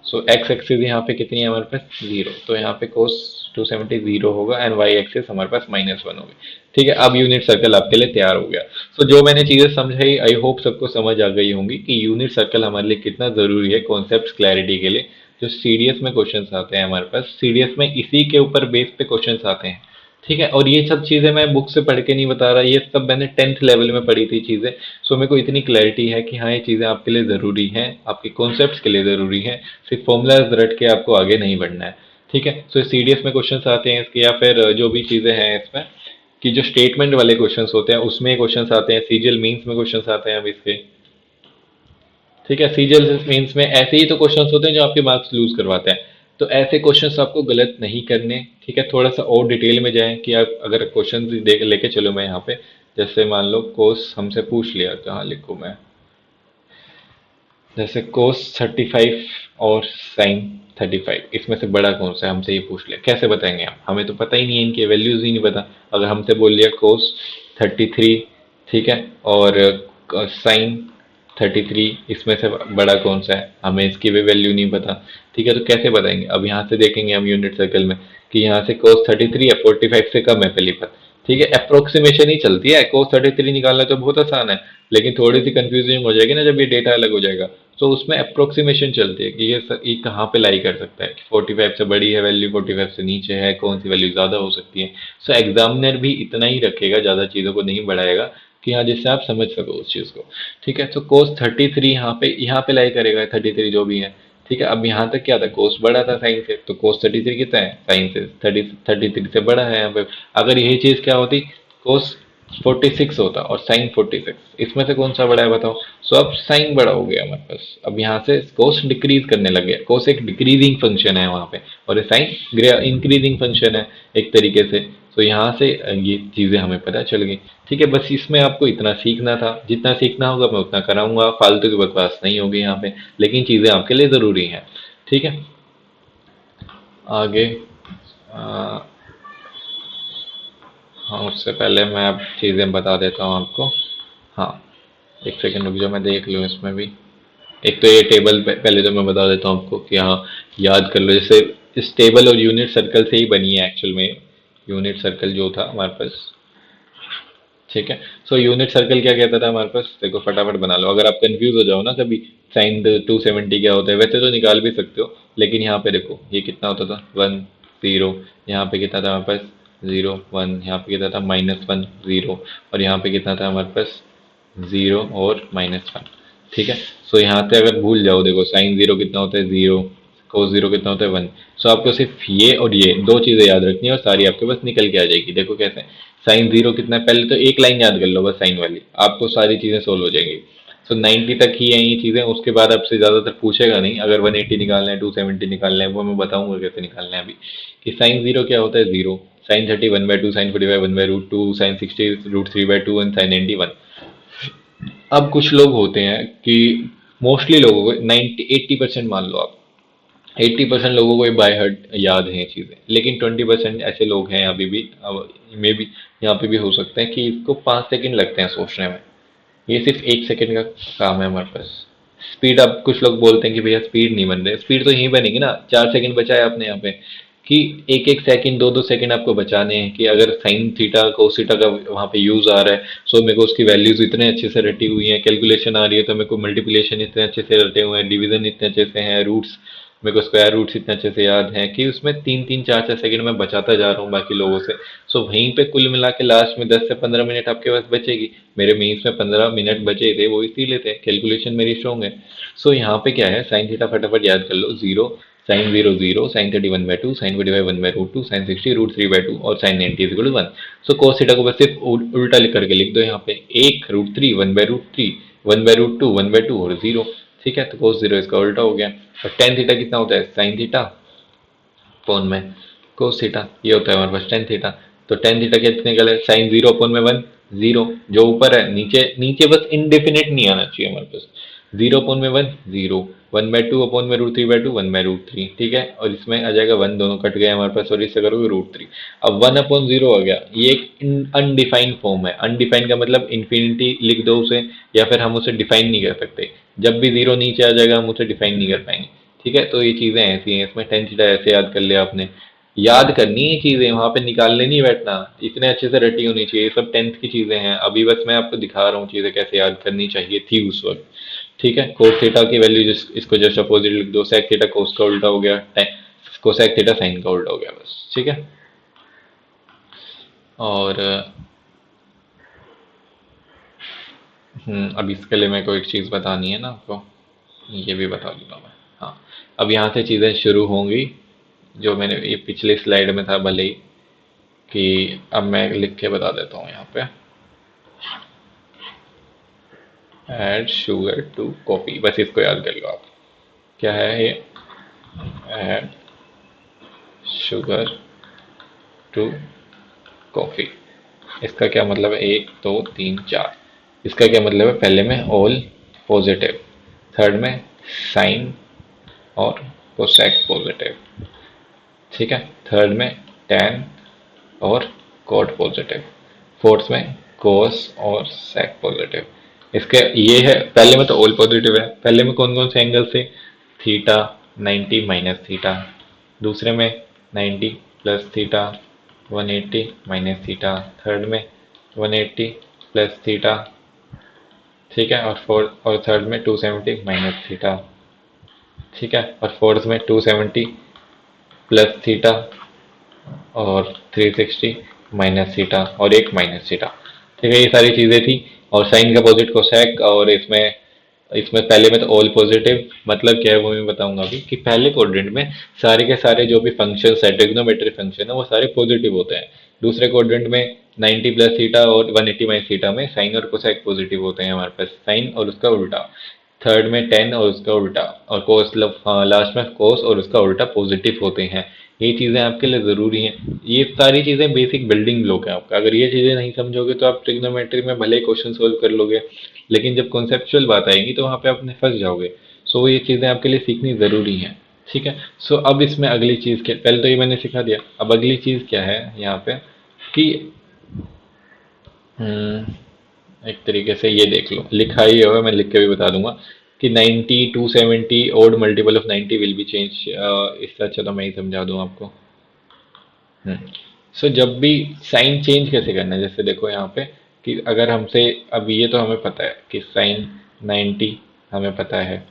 [SPEAKER 1] सो एक्स एक्सिस यहाँ पे कितनी है हमारे पास, जीरो, तो यहाँ पे कोस 270 जीरो होगा एंड वाई एक्सिस हमारे पास -1 होगी। ठीक है, अब यूनिट सर्कल आपके लिए तैयार हो गया। सो जो मैंने चीजें समझाई, आई होप सबको समझ आ गई होंगी कि यूनिट सर्कल हमारे लिए कितना जरूरी है कॉन्सेप्ट क्लैरिटी के लिए। जो सीडीएस में क्वेश्चंस आते हैं हमारे पास, सीडीएस में इसी के ऊपर बेस पे क्वेश्चंस आते हैं। ठीक है, और ये सब चीजें मैं बुक से पढ़ के नहीं बता रहा, ये सब मैंने 10th लेवल में पढ़ी थी चीजें। सो मेरे को इतनी क्लैरिटी है कि हाँ ये चीजें आपके लिए जरूरी हैं, आपके कॉन्सेप्ट्स के लिए जरूरी हैं। सिर्फ फॉर्मूलाज रट के आपको आगे नहीं बढ़ना है। ठीक है, सो सीडीएस में क्वेश्चंस आते हैं इसके, या फिर जो भी चीजें हैं इसमें, कि जो स्टेटमेंट वाले क्वेश्चंस होते हैं उसमें क्वेश्चंस आते हैं, सीजीएल मीन्स में क्वेश्चंस आते हैं अब इसके। ठीक है, सीजीएल मीन्स में ऐसे ही तो क्वेश्चंस होते हैं जो आपके मार्क्स लूज करवाते हैं। तो ऐसे क्वेश्चंस आपको गलत नहीं करने। ठीक है, थोड़ा सा और डिटेल में जाएं कि आप अगर क्वेश्चन देख लेके चलो, मैं यहाँ पे जैसे मान लो कोस हमसे पूछ लिया, कहाँ लिखूँ मैं, जैसे कोस 35 और साइन 35, इसमें से बड़ा कौन सा है, हमसे ये पूछ लिया, कैसे बताएंगे हम, हमें तो पता ही नहीं है, इनके वैल्यूज ही नहीं पता। अगर हमसे बोल लिया कोस 33, ठीक है, और साइन 33, इसमें से बड़ा कौन सा है, हमें इसकी भी वैल्यू नहीं पता। ठीक है, तो कैसे बताएंगे, अब यहाँ से देखेंगे हम यूनिट सर्कल में कि यहाँ से कोस 33 है, 45 से कम है पहली बात। ठीक है, अप्रोक्सीमेशन ही चलती है, कोस 33 निकालना तो बहुत आसान है, लेकिन थोड़ी सी कंफ्यूजिंग हो जाएगी ना जब ये डेटा अलग हो जाएगा। तो उसमें अप्रोक्सीमेशन चलती है कि ये कहाँ पे लाई कर सकता है, 45 से बड़ी है वैल्यू, 45 से नीचे है, कौन सी वैल्यू ज़्यादा हो सकती है। सो एग्जामिनर भी इतना ही रखेगा, ज़्यादा चीज़ों को नहीं बढ़ाएगा, कि हाँ जिससे आप समझ सको उस चीज़ को। ठीक है, तो कोस 33 यहाँ पे लाई करेगा 33 जो भी है। ठीक है, अब यहाँ तक क्या था, कोस बड़ा था साइन से, तो कोस 33 कितना है, साइन से 33 से बड़ा है यहाँ पे। अगर यही चीज़ क्या होती, कोस 46 होता और साइन 46, इसमें से कौन सा बड़ा है बताओ। सो अब साइन बड़ा हो गया हमारे पास, अब यहाँ से कोस डिक्रीज करने लग गया, कोस एक डिक्रीजिंग फंक्शन है वहाँ पे, और साइन इंक्रीजिंग फंक्शन है एक तरीके से। तो यहाँ से ये चीज़ें हमें पता चल गई। ठीक है, बस इसमें आपको इतना सीखना था, जितना सीखना होगा मैं उतना कराऊंगा, फालतू की बकवास नहीं होगी यहाँ पे, लेकिन चीज़ें आपके लिए ज़रूरी हैं। ठीक है, आगे आ, हाँ, उससे पहले मैं अब चीज़ें बता देता हूँ आपको। हाँ, एक सेकंड रुक जाओ, मैं देख लूँ इसमें भी। एक तो ये टेबल पहले तो मैं बता देता हूँ आपको कि हाँ याद कर लो, जैसे इस टेबल और यूनिट सर्कल से ही बनी है एक्चुअल में, यूनिट सर्कल जो था हमारे पास। ठीक है, सो यूनिट सर्कल क्या कहता था हमारे पास, देखो फटाफट बना लो, अगर आप कंफ्यूज हो जाओ ना कभी, साइन 270 क्या होता है, वैसे तो निकाल भी सकते हो, लेकिन यहाँ पे देखो ये कितना होता था, 1 0, यहाँ पे कितना था हमारे पास 0 1, यहाँ पे कितना था -1 0, और यहाँ पे कितना था हमारे पास 0 और -1। ठीक है, सो यहाँ से अगर भूल जाओ, देखो साइन 0 कितना होता है 0, कोस 0 कितना होता है 1। सो आपको सिर्फ ये और ये दो चीज़ें याद रखनी है और सारी आपके पास निकल के आ जाएगी। देखो कैसे, साइन 0 कितना है, पहले तो एक लाइन याद कर लो बस साइन वाली, आपको सारी चीज़ें सोल्व हो जाएंगी। सो 90 तक ही है ये चीज़ें, उसके बाद आपसे ज़्यादातर पूछेगा नहीं। अगर 180 निकालना है, 270 निकालना है, वो मैं बताऊंगा कैसे निकालना है अभी। कि साइन 0 क्या होता है 0, sine 30 1/2, sine 45 1/√2, sine 60 √3/2 and sine 90 1। अब कुछ लोग होते हैं कि मोस्टली लोगों को 80% मान लो आप, 80% लोगों को ये बाय हार्ट याद है ये चीज़ें, लेकिन 20% ऐसे लोग हैं अभी भी, अब मे भी यहाँ पे भी हो सकते हैं कि इसको 5 सेकंड लगते हैं सोचने में। ये सिर्फ 1 सेकंड का काम है हमारे पास। स्पीड, अब कुछ लोग बोलते हैं कि भैया स्पीड नहीं बन रहे, स्पीड तो यहीं बनेगी ना, 4 सेकंड बचा है आपने यहाँ पे, कि एक एक सेकंड 2 2 सेकंड आपको बचाने हैं, कि अगर साइन थीटा कोस थीटा का वहाँ पे यूज आ रहा है, सो मेरे को उसकी वैल्यूज इतने अच्छे से रटी हुई हैं, कैलकुलेशन आ रही है तो मेरे को मल्टीप्लिकेशन इतने अच्छे से रटे हुए हैं, डिवीजन इतने अच्छे से हैं, रूट्स मेरे को स्क्वायर रूट्स इतने अच्छे से याद हैं, कि उसमें 3 3 4 4 सेकंड में बचाता जा रहा हूँ बाकी लोगों से। सो वहीं पे कुल मिला के लास्ट में 10 से 15 मिनट आपके पास बचेगी। मेरे मीन्स में 15 मिनट बचे थे, वो इसीलिए थे, कैलकुलेशन मेरी स्ट्रॉन्ग है। सो यहाँ पे क्या है, साइन थीटा फटाफट याद कर लो 0, साइन 0 0, साइन 30 1/2, साइन 45 1/√2, साइन 60 √3/2 और sine 90 is equal to 1। So cos theta को बस सिर्फ उल्टा लिख करके लिख दो यहाँ पे, 1 √3 1/√3 1/√2 1/2 और 0। ठीक है, तो कोस 0 इसका उल्टा हो गया। और टेन थीटा कितना होता है, साइन थीटा अपॉन में कोस थीटा, ये होता है हमारे पास टेन थीटा। तो टेन थीटा कितने निकला है, साइन 0 अपॉन में 1, 0 जो ऊपर है, नीचे नीचे बस इनडेफिनेट नहीं आना चाहिए हमारे पास। 0 अपॉन में 1 0, 1/2 अपॉन में √3/2 1/√3। ठीक है, और इसमें आ जाएगा 1, दोनों कट गए हमारे पास और इससे करोगे √3। अब 1 अपॉन 0 आ गया, ये एक अनडिफाइंड फॉर्म है। अनडिफाइंड का मतलब इन्फिनिटी लिख दो उसे, या फिर हम उसे डिफाइन नहीं कर सकते। जब भी 0 नीचे आ जाएगा हम उसे डिफाइन नहीं कर पाएंगे। ठीक है, तो ये चीजें ऐसी हैं, इसमें टेन थीटा ऐसे याद कर लिया आपने। याद करनी है चीजें, वहां पे निकालने नहीं बैठना, इतने अच्छे से रटी होनी चाहिए। ये सब टेंथ की चीजें हैं, अभी बस मैं आपको दिखा रहा हूँ चीजें कैसे याद करनी चाहिए थी उस वक्त। ठीक है, कोस थीटा की वैल्यू इसको जस्ट अपोजिट लिख दो, सेक थीटा कोस का उल्टा हो गया, कोसेक थीटा साइन का उल्टा हो गया बस। ठीक है, और अब इसके लिए मेरे को एक चीज बतानी है ना आपको, ये भी बता दूंगा मैं। हाँ, अब यहाँ से चीजें शुरू होंगी, जो मैंने ये पिछले स्लाइड में था भले ही, कि अब मैं लिख के बता देता हूँ यहाँ पे, ऐड शुगर टू कॉफी, बस इसको याद कर लो आप। क्या है ये, ऐड शुगर टू कॉफी, इसका क्या मतलब है, 1 2 3 4। इसका क्या मतलब है, पहले में ऑल पॉजिटिव, थर्ड में साइन और कोसेक पॉजिटिव। ठीक है, थर्ड में टेन और कॉट पॉजिटिव, फोर्थ में कोस और सेक पॉजिटिव। इसके ये है, पहले में तो ऑल पॉजिटिव है। पहले में कौन कौन से एंगल से, थीटा 90 माइनस थीटा, दूसरे में 90 plus theta 180 minus theta, third में 180 प्लस थीटा। ठीक है, और फोर्थ और थर्ड में 270 माइनस थीटा। ठीक है, और फोर्थ में 270 प्लस थीटा और 360 माइनस थीटा और एक माइनस थीटा। ठीक है, ये सारी चीज़ें थी। और साइन का अपोजिट कोसेक, और इसमें इसमें पहले में तो ऑल पॉजिटिव, मतलब क्या है वो मैं बताऊंगा अभी, कि पहले क्वाड्रेंट में सारे के सारे जो भी फंक्शन है, ट्रिग्नोमेट्रिक फंक्शन है, वो सारे पॉजिटिव होते हैं। दूसरे क्वाड्रेंट में 90 प्लस थीटा और 180 माइनस थीटा में साइन और कोसेक पॉजिटिव होते हैं हमारे पास, साइन और उसका उल्टा। थर्ड में 10 और उसका उल्टा, और कोस लास्ट में कोस और उसका उल्टा पॉजिटिव होते हैं। ये चीज़ें आपके लिए ज़रूरी हैं। ये सारी चीज़ें बेसिक बिल्डिंग ब्लॉक है आपका। अगर ये चीज़ें नहीं समझोगे तो आप ट्रिग्नोमेट्री में भले क्वेश्चन सोल्व कर लोगे, लेकिन जब कॉन्सेप्चुअल बात आएगी तो वहाँ पे आप फंस जाओगे। सो ये चीज़ें आपके लिए सीखनी ज़रूरी हैं। ठीक है, सो अब इसमें अगली चीज़ क्या, पहले तो ये मैंने सिखा दिया, अब अगली चीज़ क्या है यहाँ पे, कि एक तरीके से ये देख लो, लिखा ही होगा, मैं लिख के भी बता दूंगा कि 90 270 odd multiple of 90 will be change. इससे अच्छा तो मैं ही समझा दूं आपको। सो जब भी साइन चेंज कैसे करना है, जैसे देखो यहाँ पे, कि अगर हमसे, अब ये तो हमें पता है कि साइन 90 हमें पता है।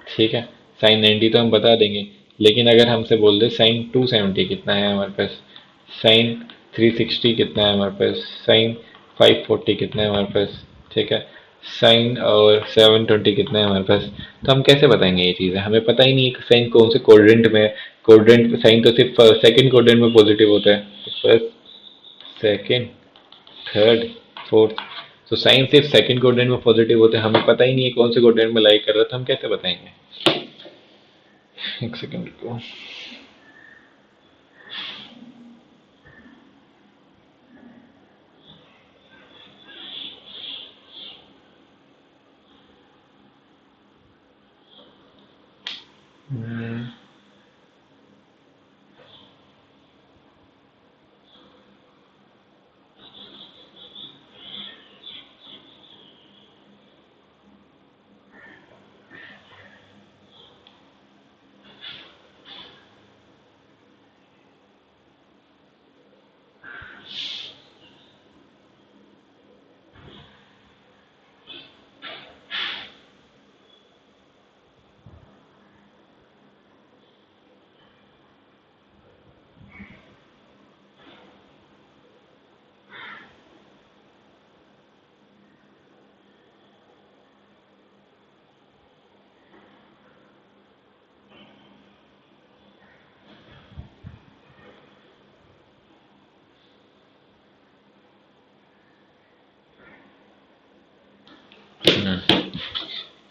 [SPEAKER 1] ठीक है, साइन 90 तो हम बता देंगे, लेकिन अगर हमसे बोल दे साइन 270 कितना है हमारे पास, साइन 360 कितना है हमारे पास, साइन 540 कितना है हमारे पास, ठीक है, साइन और 720 कितना है हमारे पास, तो हम कैसे बताएंगे ये चीज़ें, हमें पता ही नहीं है कि साइन कौन से कोड्रेंट में है। कोड्रेंट साइन तो सिर्फ सेकंड कोड्रेंट में पॉजिटिव होता है, फर्स्ट सेकंड थर्ड फोर्थ। तो साइन सिर्फ सेकंड कोड्रेंट में पॉजिटिव होते हैं, हमें पता ही नहीं है कौन से कोड्रेंट में लाई कर रहा था, हम कैसे बताएंगे। एक सेकंड को,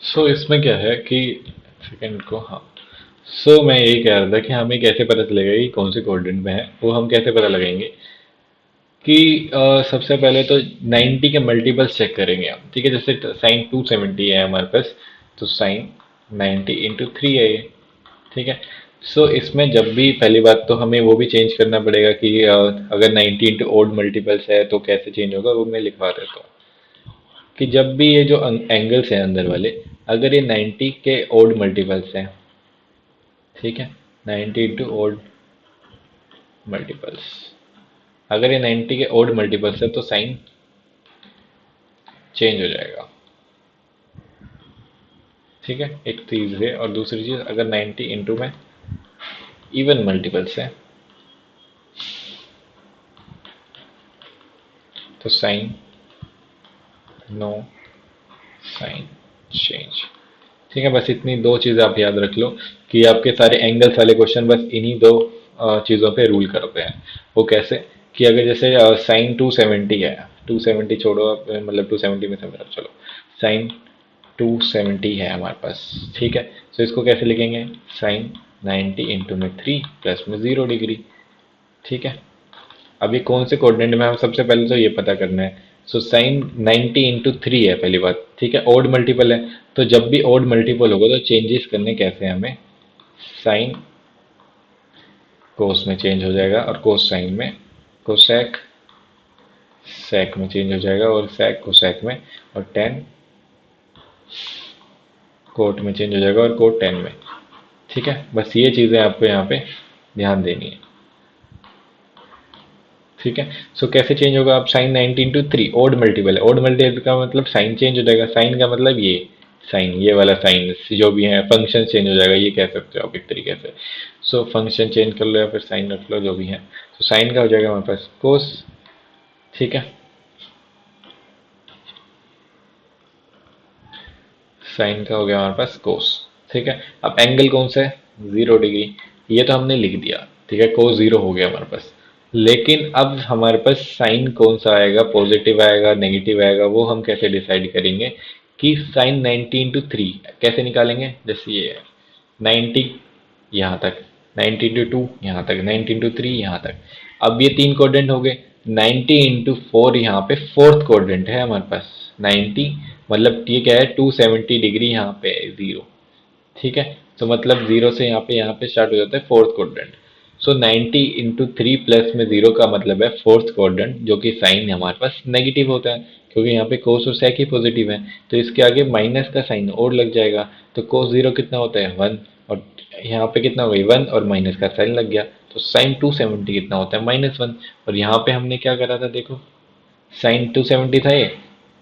[SPEAKER 1] सो इसमें क्या है कि सेकंड को, हाँ, सो मैं यही कह रहा था कि हमें कैसे पता चलेगा कि कौन से कोऑर्डिनेट में है, वो हम कैसे पता लगाएंगे कि सबसे पहले तो 90 के मल्टीपल्स चेक करेंगे हम, ठीक है। जैसे साइन 270 है हमारे पास, तो साइन 90 इंटू थ्री है ये, ठीक है। सो इसमें जब भी, पहली बात तो हमें वो भी चेंज करना पड़ेगा कि अगर 90 इंटू ओड मल्टीपल्स है तो कैसे चेंज होगा, वो मैं लिखवा देता हूँ कि जब भी ये जो एंगल्स हैं अंदर वाले, अगर ये 90 के ओड मल्टीपल्स हैं, ठीक है, 90 इंटू ओड मल्टीपल्स, अगर ये 90 के ओड मल्टीपल्स है तो साइन चेंज हो जाएगा, ठीक है। एक चीज़ है, और दूसरी चीज़, अगर 90 इंटू में इवन मल्टीपल्स है तो साइन नो साइन चेंज, ठीक है। बस इतनी दो चीज़ आप याद रख लो कि आपके सारे एंगल्स वाले क्वेश्चन बस इन्हीं दो चीज़ों पे रूल करते हैं। वो कैसे कि अगर जैसे साइन 270 है, 270 छोड़ो आप, मतलब 270 में से मेरा, चलो साइन 270 है हमारे पास, ठीक है। तो इसको कैसे लिखेंगे, साइन 90 इंटू में 3 प्लस में 0 डिग्री, ठीक है। अभी कौन से कोऑर्डिनेट में, हम सबसे पहले तो ये पता करना है। सो साइन 90 इंटू थ्री है पहली बात, ठीक है, ओड मल्टीपल है। तो जब भी ओड मल्टीपल होगा तो चेंजेस करने कैसे हैं हमें, साइन कोस में चेंज हो जाएगा, और कोस साइन में, कोसेक सेक में चेंज हो जाएगा, और सेक कोसेक में, और टेन कोट में चेंज हो जाएगा, और कोट टेन में, ठीक है। बस ये चीज़ें आपको यहाँ पे ध्यान देनी है, ठीक है। सो कैसे चेंज होगा, आप sine 90 into three, odd multiple है, ओड मल्टीपल का मतलब साइन चेंज हो जाएगा, साइन का मतलब ये साइन, ये वाला साइन जो भी है, फंक्शन चेंज हो जाएगा, ये कह सकते हो आप एक तरीके से। सो फंक्शन चेंज कर लो या फिर साइन रख लो, जो भी है। तो साइन का हो जाएगा हमारे पास कोस, ठीक है, साइन का हो गया हमारे पास कोस, ठीक है। अब एंगल कौन सा है, 0 डिग्री, ये तो हमने लिख दिया, ठीक है, कोस 0 हो गया हमारे पास। लेकिन अब हमारे पास साइन कौन सा आएगा, पॉजिटिव आएगा नेगेटिव आएगा, वो हम कैसे डिसाइड करेंगे कि साइन 90 इंटू थ्री कैसे निकालेंगे। जैसे ये है 90 यहाँ तक, 90 इंटू टू यहाँ तक, 90 इंटू थ्री यहाँ तक। अब ये तीन कोऑर्डिनेट हो गए, 90 इंटू फोर यहाँ पे फोर्थ कोऑर्डिनेट है हमारे पास, 90 मतलब ये क्या है, 270 डिग्री यहाँ पे है, जीरो, ठीक है। तो मतलब जीरो से यहाँ पे स्टार्ट हो जाता है फोर्थ क्वाड्रेंट। सो 90 इंटू थ्री प्लस में जीरो का मतलब है फोर्थ क्वाड्रेंट, जो कि साइन हमारे पास नेगेटिव होता है, क्योंकि यहाँ पे कोस और सेक ही पॉजिटिव है। तो इसके आगे माइनस का साइन और लग जाएगा, तो कोस जीरो कितना होता है, वन, और यहाँ पे कितना हो गई, वन, और माइनस का साइन लग गया, तो साइन 270 कितना होता है, -1। और यहाँ पे हमने क्या करा था, देखो साइन 270 था ये,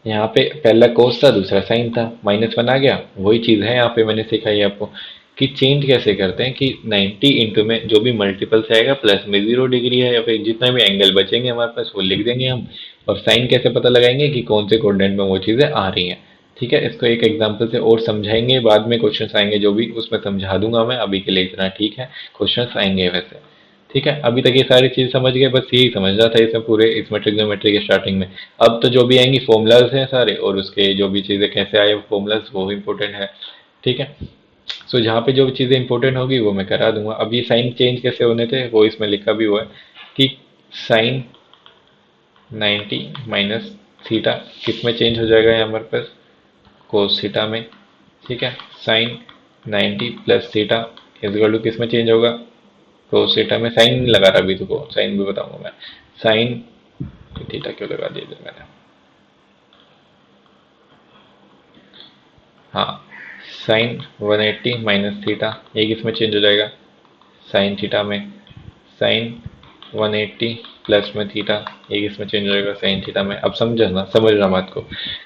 [SPEAKER 1] यहाँ पे पहला कोस था दूसरा साइन था, -1 आ गया। वही चीज़ है यहाँ पे मैंने सिखाई आपको कि चेंज कैसे करते हैं, कि 90 इंटू में जो भी मल्टीपल्स आएगा प्लस में 0 डिग्री है, या फिर जितना भी एंगल बचेंगे हमारे पास वो लिख देंगे हम। और साइन कैसे पता लगाएंगे कि कौन से कोऑर्डिनेट में वो चीज़ें आ रही हैं, ठीक है। इसको एक एग्जाम्पल से और समझाएंगे, बाद में क्वेश्चन आएंगे जो भी, उसमें समझा दूंगा मैं, अभी के लिए इतना ठीक है, क्वेश्चन आएंगे वैसे, ठीक है। अभी तक ये सारी चीज़ समझ गए, बस यही समझना था इसमें पूरे, इसमें ट्रिग्नोमेट्री के स्टार्टिंग में। अब तो जो भी आएंगी फॉर्मूलाज हैं सारे, और उसके जो भी चीज़ें कैसे आए फॉर्मूलाज, वो इंपॉर्टेंट है, ठीक है। सो जहाँ पे जो भी चीज़ें इंपॉर्टेंट होगी वो मैं करा दूंगा। अब ये साइन चेंज कैसे होने थे वो इसमें लिखा भी हुआ है कि साइन 90 माइनस थीटा किस में चेंज हो जाएगा, यहाँ हमारे पास कोस थीटा में, ठीक है। Sine 90 plus theta is equal to किस में चेंज होगा, कोस थीटा में। साइन नहीं लगा रहा अभी, तो साइन भी बताऊंगा मैं, साइन थीटा क्यों लगा दिया था मैंने, हाँ, साइन 180 माइनस थीटा, ये किस में चेंज हो जाएगा, साइन थीटा में। साइन 180 प्लस में थीटा, ये किस में चेंज हो जाएगा, साइन थीटा में। अब समझना बात को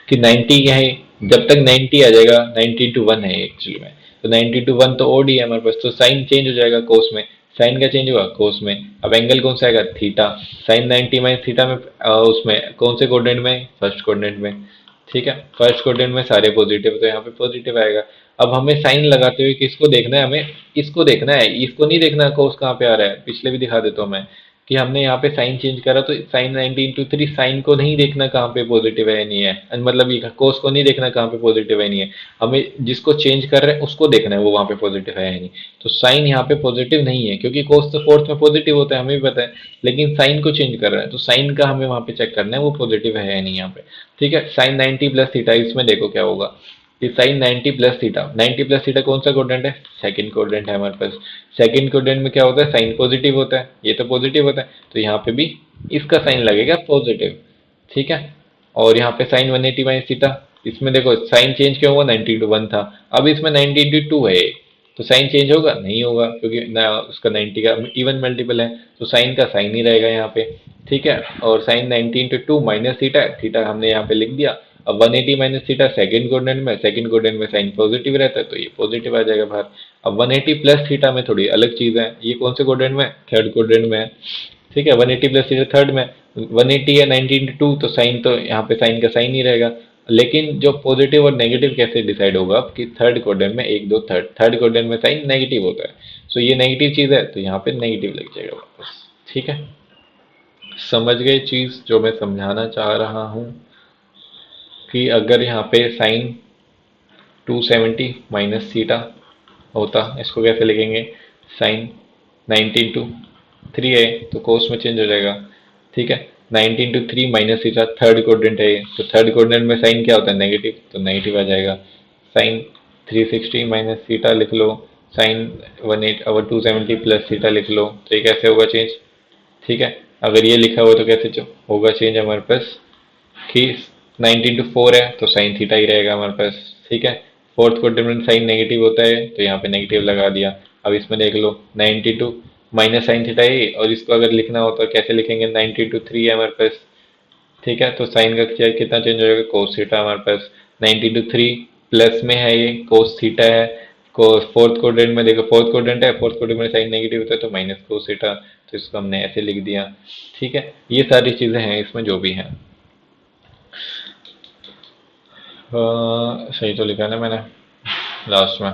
[SPEAKER 1] कि 90 क्या है, जब तक 90 आ जाएगा, 90 इंटू वन है एक्चुअली में, तो 90 इंटू वन तो ओड ही है हमारे पास, तो साइन चेंज हो जाएगा कोस में, साइन का चेंज हुआ कोस में। अब एंगल कौन सा आएगा, थीटा, साइन 90 माइनस थीटा में, उसमें कौन से कोऑर्डिनेट में, फर्स्ट कोऑर्डिनेट में, ठीक है। फर्स्ट कोऑर्डिनेट में सारे पॉजिटिव, तो यहाँ पे पॉजिटिव आएगा। अब हमें साइन लगाते हुए किसको देखना है, हमें इसको देखना है, इसको नहीं देखना कोस कहाँ पे आ रहा है, पिछले भी दिखा देता हूँ मैं कि हमने यहाँ पे साइन चेंज करा तो साइन 90 × 3 साइन को नहीं देखना कहाँ पे पॉजिटिव है नहीं है, मतलब ये कोस को नहीं देखना कहाँ पे पॉजिटिव है नहीं है, हमें जिसको चेंज कर रहे हैं उसको देखना है वो वहाँ पे पॉजिटिव है नहीं। तो साइन यहाँ पे पॉजिटिव नहीं है क्योंकि कोस तो फोर्थ में पॉजिटिव होता है हमें भी पता है, लेकिन साइन को चेंज कर रहा है तो साइन का हमें वहाँ पे चेक करना है वो पॉजिटिव है या नहीं यहाँ पे। ठीक है, साइन 90 + थीटा, इसमें देखो क्या होगा कि साइन 90 + थीटा, 90 + थीटा कौन सा कोडेंट है, सेकंड कोडेंट है हमारे पास। सेकंड कोडेंट में क्या होता है, साइन पॉजिटिव होता है, ये तो पॉजिटिव होता है तो यहाँ पे भी इसका साइन लगेगा पॉजिटिव। ठीक है, और यहाँ पे साइन 180 - थीटा, इसमें देखो साइन चेंज क्यों हुआ, 90 × 1 था, अब इसमें 90 × 2 है, तो साइन चेंज होगा नहीं होगा क्योंकि ना उसका 90 का इवन मल्टीपल है, तो साइन का साइन ही रहेगा यहाँ पे। ठीक है, और साइन 90 × 2 - थीटा, थीटा हमने यहाँ पे लिख दिया। अब 180 - थीटा सेकंड कोऑर्डिनेट में, सेकंड कोऑर्डिनेट में साइन पॉजिटिव रहता है तो ये पॉजिटिव आ जाएगा बाहर। अब 180 + थीटा में थोड़ी अलग चीज है, ये कौन से कोऑर्डिनेट में, थर्ड कोऑर्डिनेट में है। ठीक है, 180 + थीटा थर्ड में, 180 है 90 × 2 तो साइन तो यहाँ पे साइन का साइन ही रहेगा। लेकिन जो पॉजिटिव और नेगेटिव कैसे डिसाइड होगा कि थर्ड कोऑर्डिनेट में एक दो थर्ड कोऑर्डिनेट में साइन नेगेटिव होता है, सो ये नेगेटिव चीज है तो यहाँ पे नेगेटिव लग जाएगा वापस। ठीक है, समझ गए चीज जो मैं समझाना चाह रहा हूँ, कि अगर यहाँ पे साइन 270 - थीटा होता, इसको कैसे लिखेंगे, साइन 90 × 3 है तो कोस में चेंज हो जाएगा। ठीक है, 90 × 3 - थीटा थर्ड कोऑर्डिनेट है ये, तो थर्ड कोऑर्डिनेट में साइन क्या होता है, नेगेटिव, तो नेगेटिव आ जाएगा। साइन 360 - थीटा लिख लो, साइन 270 + थीटा लिख लो, तो ये कैसे होगा चेंज। ठीक है, अगर ये लिखा हुआ तो कैसे होगा चेंज हमारे पास कि 90 × 4 है तो साइन थीटा ही रहेगा हमारे पास। ठीक है, फोर्थ क्वाड्रेंट में साइन नेगेटिव होता है तो यहाँ पे नेगेटिव लगा दिया। अब इसमें देख लो 92 माइनस साइन थीटा ही, और इसको अगर लिखना हो तो कैसे लिखेंगे, 90 × 3 है हमारे पास। ठीक है, तो साइन का कितना चेंज हो जाएगा, कोस थीटा हमारे पास। 90 × 3 प्लस में है ये कोस थीटा है, कोस फोर्थ क्वाड्रेंट में देखो, फोर्थ क्वाड्रेंट है, फोर्थ क्वाड्रेंट में साइन नेगेटिव होता है तो माइनस कोस थीटा, तो इसको हमने ऐसे लिख दिया। ठीक है, ये सारी चीजें हैं इसमें जो भी हैं। सही तो लिखा है ना मैंने लास्ट में,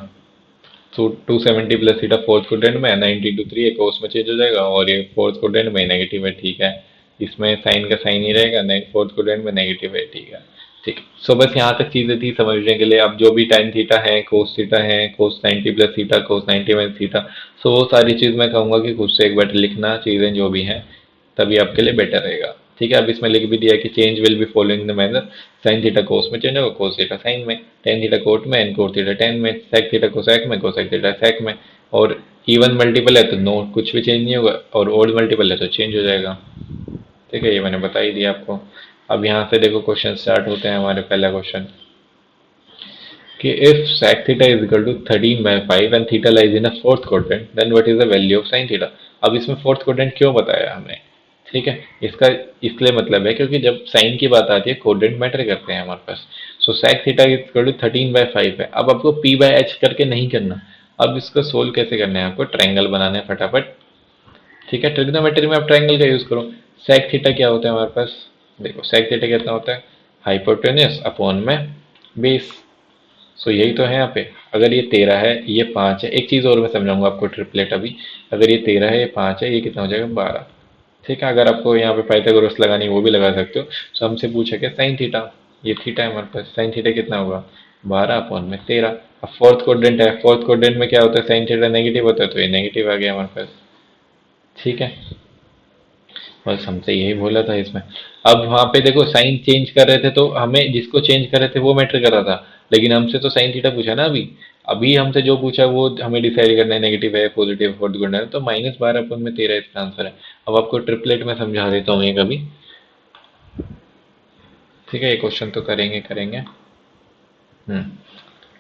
[SPEAKER 1] तो 270 + थीटा फोर्थ क्वाड्रेंट में, 90 × 3 है कोस में चेंज हो जाएगा, और ये फोर्थ क्वाड्रेंट में नेगेटिव है। ठीक है, इसमें साइन का साइन ही रहेगा, फोर्थ क्वाड्रेंट में नेगेटिव है। ठीक है, ठीक, सो बस यहाँ तक चीज़ें थी समझने के लिए। अब जो भी tan थीटा है, कोस थीटा है, कोस 90 + थीटा, कोस 90 - थीटा, सो वो सारी चीज़ मैं कहूँगा कि खुद से एक बार लिखना चीज़ें जो भी हैं, तभी आपके लिए बेटर रहेगा। ठीक है, अब इसमें लिख भी दिया कि change will be following the manner, sign theta कोस में चेंज होगा, कोस थीटा साइन में, टेन थीटा कोट में, एन कोट थीटा टेन में, सेक थीटा कोसेक में, कोसेक थीटा सेक में। और इवन मल्टीपल है तो नो कुछ भी चेंज नहीं होगा, और ओड मल्टीपल है तो चेंज हो जाएगा। ठीक है, ये मैंने बता ही दिया आपको। अब यहाँ से देखो क्वेश्चन स्टार्ट होते हैं हमारे। पहला क्वेश्चन कि if sec theta is equal to 13/5 and theta lies in a fourth quadrant, then what is the value of sin theta। अब इसमें फोर्थ क्वाड्रेंट क्यों बताया हमने, ठीक है, इसका इसलिए मतलब है क्योंकि जब साइन की बात आती है क्वाड्रेंट मैटर करते हैं हमारे पास। So sec theta is equal to 13/5 है। अब आपको p/h करके नहीं करना, अब इसको सोल्व कैसे करना है, आपको ट्रायंगल बनाना है फटाफट। ठीक है, ट्रिग्नोमेट्री में आप ट्रायंगल का यूज करो। sec थीटा क्या होता है हमारे पास, देखो sec थीटा कितना होता है, हाइपोटेन्यूस अपॉन में बेस। सो यही तो है यहाँ पे। अगर ये 13 है, ये 5 है, एक चीज़ और मैं समझाऊंगा आपको ट्रिपलेट अभी। अगर ये 13 है, ये 5 है, ये कितना हो जाएगा 12। ठीक है, अगर आपको यहाँ पे पाइथागोरस लगानी है वो भी लगा सकते हो। तो हमसे पूछा क्या, साइन थीटा, ये थीटा है हमारे पास, साइन थीटा कितना होगा 12/13। अब फोर्थ क्वाड्रेंट है, फोर्थ क्वाड्रेंट में क्या होता है, साइन थीटा नेगेटिव होता है तो ये नेगेटिव आ गया हमारे पास। ठीक है, बस हमसे यही बोला था इसमें। अब वहाँ पे देखो साइन चेंज कर रहे थे तो हमें जिसको चेंज कर रहे थे वो मैटर कर रहा था, लेकिन हमसे तो साइन थीटा पूछा ना अभी। अभी हमसे जो पूछा वो हमें डिसाइड करना है, नेगेटिव है पॉजिटिव फोर्थ गुणा है, तो -12/13 इसका आंसर है। अब आपको ट्रिपलेट में समझा देता हूँ ये कभी। ठीक है, ये क्वेश्चन तो करेंगे करेंगे।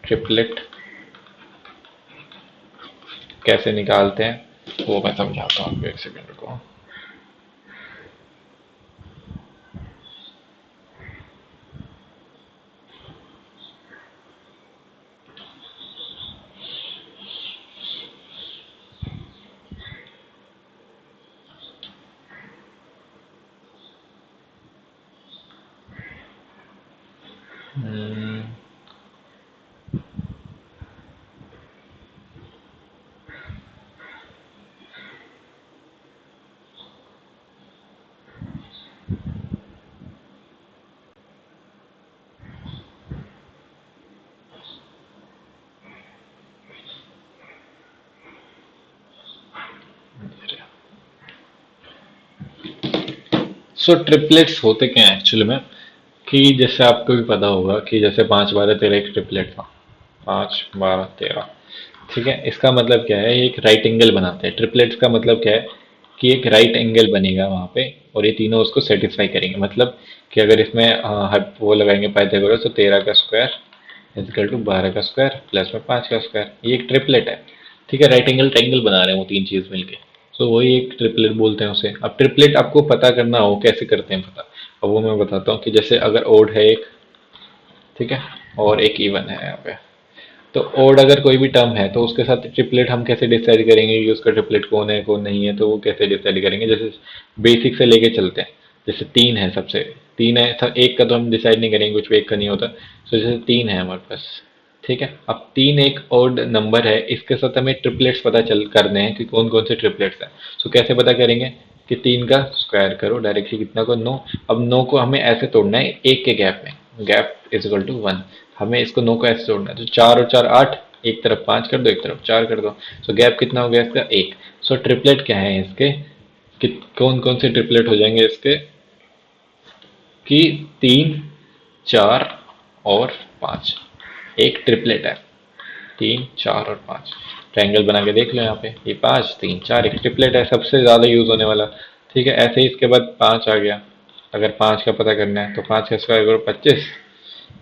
[SPEAKER 1] ट्रिपलेट कैसे निकालते हैं वो मैं समझाता हूँ आपको, एक सेकेंड को। हम्म, सो ट्रिपलेट्स होते क्या हैं एक्चुअली में, कि जैसे आपको भी पता होगा कि जैसे 5 12 13 एक ट्रिपलेट था, 5 12 13। ठीक है, इसका मतलब क्या है, ये एक राइट एंगल बनाते हैं। ट्रिपलेट्स का मतलब क्या है कि एक राइट एंगल बनेगा वहां पे, और ये तीनों उसको सेटिस्फाई करेंगे। मतलब कि अगर इसमें वो लगाएंगे पाइथागोरस, तो 13 का स्क्वायर इजिकल टू 12 का स्क्वायर प्लस में 5 का स्क्वायर, ये एक ट्रिपलेट है। ठीक है, राइट एंगल ट्राइंगल बना रहे हैं वो तीन चीज मिलके, तो वही एक ट्रिपलेट बोलते हैं उसे। अब ट्रिपलेट आपको पता करना हो कैसे करते हैं पता, अब वो मैं बताता हूँ। कि जैसे अगर ओड है एक, ठीक है, और एक इवन है यहाँ पे, तो ओड अगर कोई भी टर्म है तो उसके साथ ट्रिपलेट हम कैसे डिसाइड करेंगे कि उसका ट्रिपलेट कौन है कौन नहीं है, तो वो कैसे डिसाइड करेंगे। जैसे बेसिक से लेके चलते हैं। जैसे तीन है, सबसे तीन है, एक का तो हम डिसाइड नहीं करेंगे, कुछ भी एक का नहीं होता। तो जैसे तीन है हमारे पास, ठीक है। अब तीन एक ओड नंबर है, इसके साथ हमें ट्रिपलेट्स पता चल करने हैं कि कौन कौन से ट्रिपलेट्स हैं। सो कैसे पता करेंगे कि तीन का स्क्वायर करो डायरेक्टली, कितना को 9। अब 9 को हमें ऐसे तोड़ना है एक के गैप में, गैप इज इक्वल टू 1। हमें इसको 9 को ऐसे तोड़ना है, तो 4 और 4 8, एक तरफ 5 कर दो, एक तरफ 4 कर दो। सो गैप कितना हो गया इसका, एक। सो ट्रिपलेट क्या है इसके, कि कौन कौन से ट्रिपलेट हो जाएंगे इसके, कि 3 4 और 5 एक ट्रिपलेट है। 3 4 और 5 ट्रायंगल बना के देख लो यहाँ पे, ये 5 3 4 एक ट्रिपलेट है, सबसे ज्यादा यूज होने वाला। ठीक है, ऐसे ही इसके बाद 5 आ गया। अगर 5 का पता करना है तो 5 का स्क्वायर करो 25।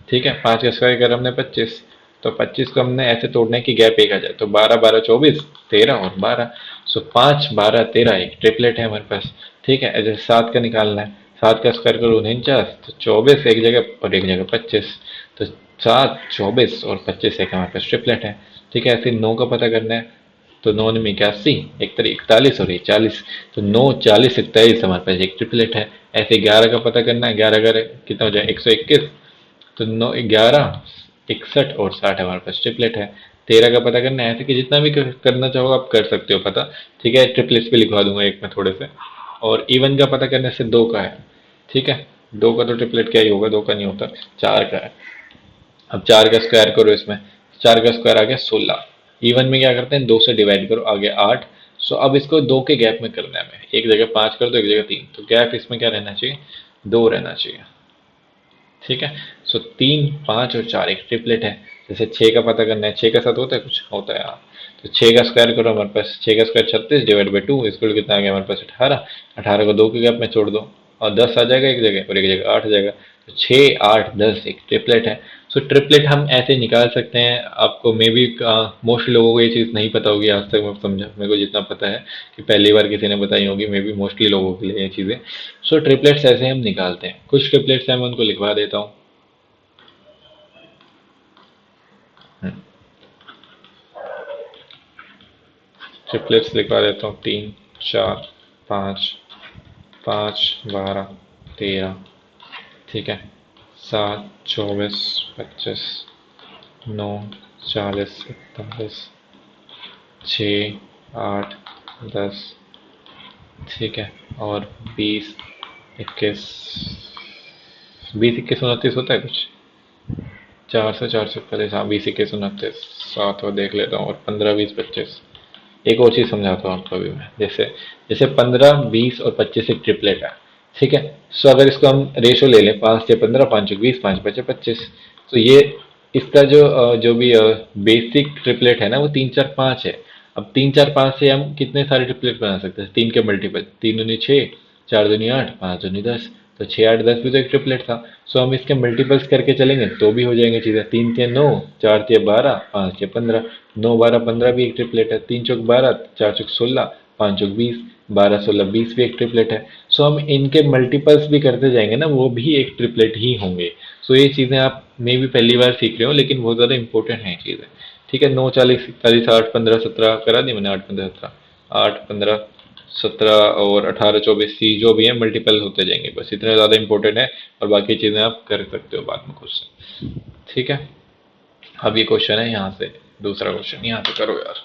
[SPEAKER 1] ठीक है, 5 का स्क्वायर करा हमने 25, तो 25 को हमने ऐसे तोड़ना है कि गैप एक आ जाए, तो 12 12 24 13 और 12। सो 5 12 13 एक ट्रिपलेट है हमारे पास। ठीक है, ऐसे 7 का निकालना है, 7 का स्क्वायर करो 49, तो 24 एक जगह और एक जगह 25, तो 7 24 और 25 एक हमारे पास ट्रिपलेट है। ठीक है, ऐसे 9 का पता करना है, तो 9 में 81, एक तरह 41 और ये 40, तो 9 40 41 हमारे पास एक ट्रिपलेट है। ऐसे 11 का पता करना है, 11 11 कितना हो जाए 121, तो 9 11 61 और 60 हमारे पास ट्रिपलेट है। 13 का पता करना है, ऐसे कि जितना भी करना चाहो आप कर सकते हो पता। ठीक है, ट्रिपलेट्स भी लिखवा दूंगा एक में थोड़े से। और इवन का पता करने से 2 का है। ठीक है, 2 का तो ट्रिपलेट क्या ही होगा, 2 का नहीं होता, 4 का है। अब 4 का स्क्वायर करो इसमें, 4 का स्क्वायर आ गया 16। इवन में क्या करते हैं, 2 से डिवाइड करो, आ गया 8। सो अब इसको 2 के गैप में करना है हमें, एक जगह 5 कर दो एक जगह 3, तो गैप इसमें क्या रहना चाहिए, 2 रहना चाहिए। ठीक है, सो 3 5 और 4 एक ट्रिपलेट है। जैसे 6 का पता करना है, 6 का साथ होता है कुछ, होता है हाँ। तो 6 का स्क्वायर करो, हमारे पास 6 का स्क्वायर 36 डिवाइड बाई 2 इसको कितना आ गया हमारे पास 18। 18 को 2 के गैप में छोड़ दो, और 10 आ जाएगा एक जगह और एक जगह 8 आ जाएगा। तो 6 8 10 एक ट्रिपलेट है। सो ट्रिपलेट हम ऐसे निकाल सकते हैं। आपको मे बी मोस्ट लोगों को ये चीज़ नहीं पता होगी आज तक, मैं समझा मेरे को जितना पता है कि पहली बार किसी ने बताई होगी, मे बी मोस्टली लोगों के लिए ये चीज़ें। सो ट्रिपलेट्स ऐसे हम निकालते हैं। कुछ ट्रिपलेट्स हैं मैं उनको लिखवा देता हूँ। ट्रिपलेट्स लिखवा देता हूँ, 3 4 5, 5 12 13। ठीक है, 7 24 25, 9 40 41, 6 8 10। ठीक है, और 20 21, 20 21 29 होता है कुछ, 400 400 41, हाँ 20 21 29, सात और देख लेता हूँ, और 15 20 25। एक और चीज समझाता हूँ आपको अभी मैं। जैसे जैसे 15 20 और 25 एक ट्रिपलेट है। ठीक है, सो अगर इसको हम रेशो ले लें, 5 6 15, 5 1 20, 5 5 25, तो ये इसका जो भी बेसिक ट्रिपलेट है ना, वो 3 4 5 है। अब 3 4 5 से हम कितने सारे ट्रिपलेट बना सकते हैं, तीन के मल्टीपल, 3 दूनी 6, 4 दूनी 8, 5 दूनी 10, तो 6 8 10 भी तो एक ट्रिपलेट था। सो हम इसके मल्टीपल्स करके चलेंगे तो भी हो जाएंगे चीजें, 3 3 9, 4 3 12, 5 6 15, 9 12 15 भी एक ट्रिपलेट है, 3 चौक 12, 4 चौक 16, 5 चौक 20, 12 16 20 भी एक ट्रिपलेट है। सो हम इनके मल्टीपल्स भी करते जाएंगे ना, वो भी एक ट्रिपलेट ही होंगे। सो ये चीजें आप मे भी पहली बार सीख रहे हो, लेकिन बहुत ज्यादा इंपॉर्टेंट है चीजें। ठीक है, 9 40 41 8 15 17 करा दी मैंने, 8 15 17, 8 15 17 और 18 24 सी जो भी है मल्टीपल होते जाएंगे, बस इतने ज्यादा इंपॉर्टेंट है। और बाकी चीजें आप कर सकते हो बाद में क्वेश्चन। ठीक है, अब ये क्वेश्चन है यहाँ से, दूसरा क्वेश्चन यहाँ से करो यार।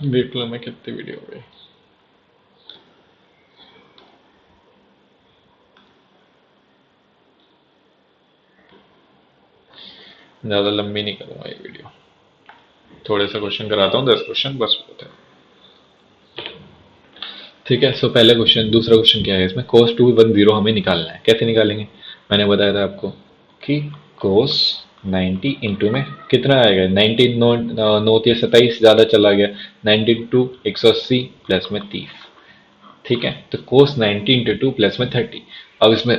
[SPEAKER 1] देख लो मैं कितनी वीडियो हो गई। ज्यादा लंबी नहीं करूंगा ये वीडियो, थोड़े से क्वेश्चन कराता हूँ, 10 क्वेश्चन बस होते हैं। ठीक है। सो पहला क्वेश्चन, दूसरा क्वेश्चन क्या है इसमें, कोस 210 हमें निकालना है। कैसे निकालेंगे, मैंने बताया था आपको कि कोस 90 इंटू में कितना आएगा, 90 नौ नौ 27 ज़्यादा चला गया, 90 टू 180 प्लस में 30। ठीक है, तो कोस 90 इंटू 2 प्लस में 30। अब इसमें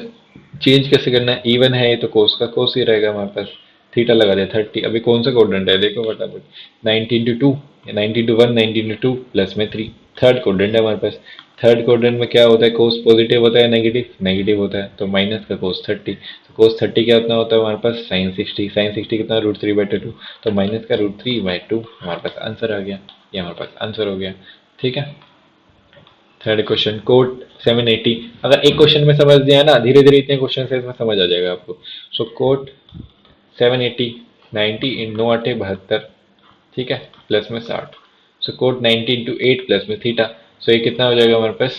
[SPEAKER 1] चेंज कैसे करना है, इवन है ये तो कोस का कोस ही रहेगा हमारे पास। थीटा लगा दिया 30। अभी कौन सा कोडेंट है देखो फटाफट, 90 into two, 90 into one, 90 into two plus में 3, थर्ड कोडेंट है हमारे पास। थर्ड कोडेंट में क्या होता है, कोस पॉजिटिव होता है नेगेटिव, नेगेटिव होता है, तो माइनस का कोस 30। तो कोस 30 क्या उतना होता है हमारे पास, साइन 60। साइन 60 कितना, √3/2, तो माइनस का √3/2 हमारे पास आंसर आ गया। ये हमारे पास आंसर हो गया। ठीक है। Third question, cot 780। अगर एक क्वेश्चन में समझ दिया ना, धीरे धीरे इतने क्वेश्चन से इसमें समझ आ जाएगा आपको। सो कोट 780, 90 इन 9 8 72, ठीक है, प्लस में 60। सो कोट 90 इंटू 8 प्लस में थीटा। सो ये कितना हो जाएगा हमारे पास,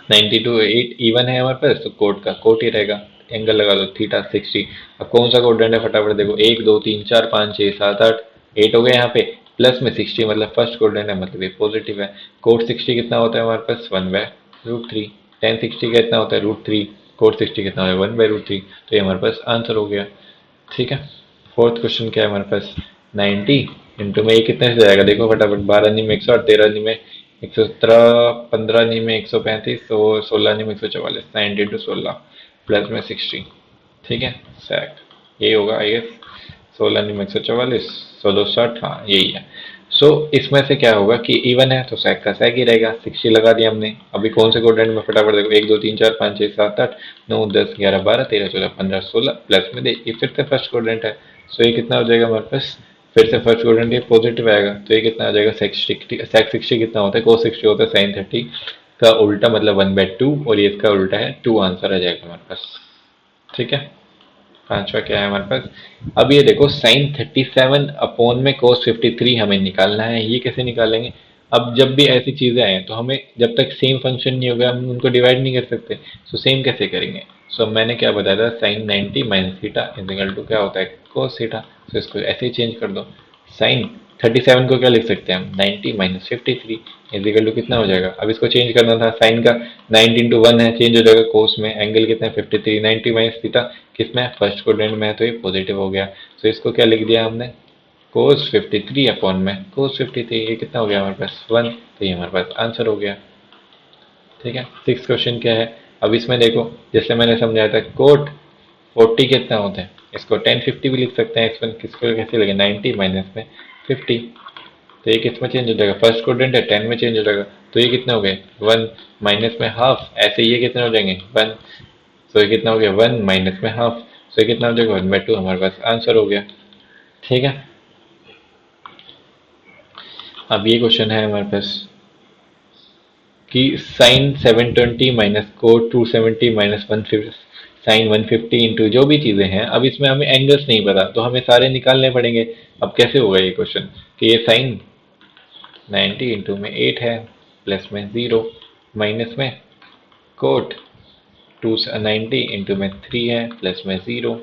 [SPEAKER 1] 90 टू 8 इवन है हमारे पास, तो कोट का कोट ही रहेगा। एंगल लगा दो थीटा 60। अब कौन सा कोडेंट है फटाफट देखो, 1 2 3 4 5 6 7 8, 8 हो गया यहाँ पे, प्लस में 60 मतलब फर्स्ट कोडेंट है, मतलब ये पॉजिटिव है। कोट 60 कितना होता है हमारे पास, 1/√3। टेन 60 का कितना होता है, √3। कोट 60 कितना होता है, 1/√3। तो ये हमारे पास आंसर हो गया। ठीक है। फोर्थ क्वेश्चन क्या है हमारे पास, 90 इंटू में ये कितने से जाएगा देखो फटाफट, 12 नी में 108, 13 नी में 117, 15 नी में 135, तो 16 नी में 144, 90 इंटू 16 प्लस में 60। ठीक है, सैक यही होगा आई गेस, 16 नी में 144, 1660, हाँ यही है। सो इसमें से क्या होगा कि इवन है तो सैक का सैक ही रहेगा, 60 लगा दिया हमने। अभी कौन से कोडेंट में फटाफट देखो, 1 2 3 4 5 6 7 8 9 10 11 12 13 14 15 16 प्लस में दे, ये फिर से फर्स्ट कोडेंट है। सो ये कितना हो जाएगा हमारे पास, फिर से फर्स्ट कोडेंट ये पॉजिटिव आएगा, तो ये कितना आ जाएगा, सेक 60 कितना होता है, कोस 60 होता है साइन 30 का उल्टा, मतलब 1/2, और ये इसका उल्टा है 2, आंसर आ जाएगा हमारे पास। ठीक है। पांचवा क्या है हमारे पास, अब ये देखो साइन 37 अपॉन में कोस 53 हमें निकालना है। ये कैसे निकालेंगे, अब जब भी ऐसी चीजें आए तो हमें जब तक सेम फंक्शन नहीं होगा हम उनको डिवाइड नहीं कर सकते। सो सेम कैसे करेंगे, सो मैंने क्या बताया था, sine 90 minus theta is equal to क्या होता है, कोस थीटा। सो इसको ऐसे ही चेंज कर दो, साइन 37 को क्या लिख सकते हैं हम, 90 माइनस 53 इजिकल टू कितना हो जाएगा। अब इसको चेंज करना था, साइन का 90 इंटू 1 है, चेंज हो जाएगा कोस में, एंगल कितना है 53, 90 माइनस थीटा किसमें, फर्स्ट कोडेंट में है, तो ये पॉजिटिव हो गया। तो इसको क्या लिख दिया हमने, कोस 53 अपॉन में कोस 53, ये कितना हो गया हमारे पास 1, तो ये हमारे पास आंसर हो गया। ठीक है। सिक्स क्वेश्चन क्या है, अब इसमें देखो जैसे मैंने समझाया था, कोट 40 कितना होता है, इसको 1050 भी लिख सकते हैं, इसमें किसको कैसे लगे, 90 माइनस में 50, तो ये किस में चेंज हो जाएगा, फर्स्ट कोडेंट है 10 में चेंज हो जाएगा, तो ये कितने हो गए 1 माइनस में हाफ, ऐसे ये कितने हो जाएंगे 1, तो ये कितना हो गया 1 माइनस में हाफ, तो ये कितना हो जाएगा 1/2, हमारे पास आंसर हो गया। ठीक है। अब ये क्वेश्चन है हमारे पास कि sine 720 minus cot 270 minus 150, sine 150 into जो भी चीज़ें हैं, अब इसमें हमें एंगल्स नहीं पता तो हमें सारे निकालने पड़ेंगे। अब कैसे होगा ये क्वेश्चन, कि ये साइन 90 इंटू में 8 है, प्लस में 0, माइनस में कोट 290 इंटू में 3 है, प्लस में 0,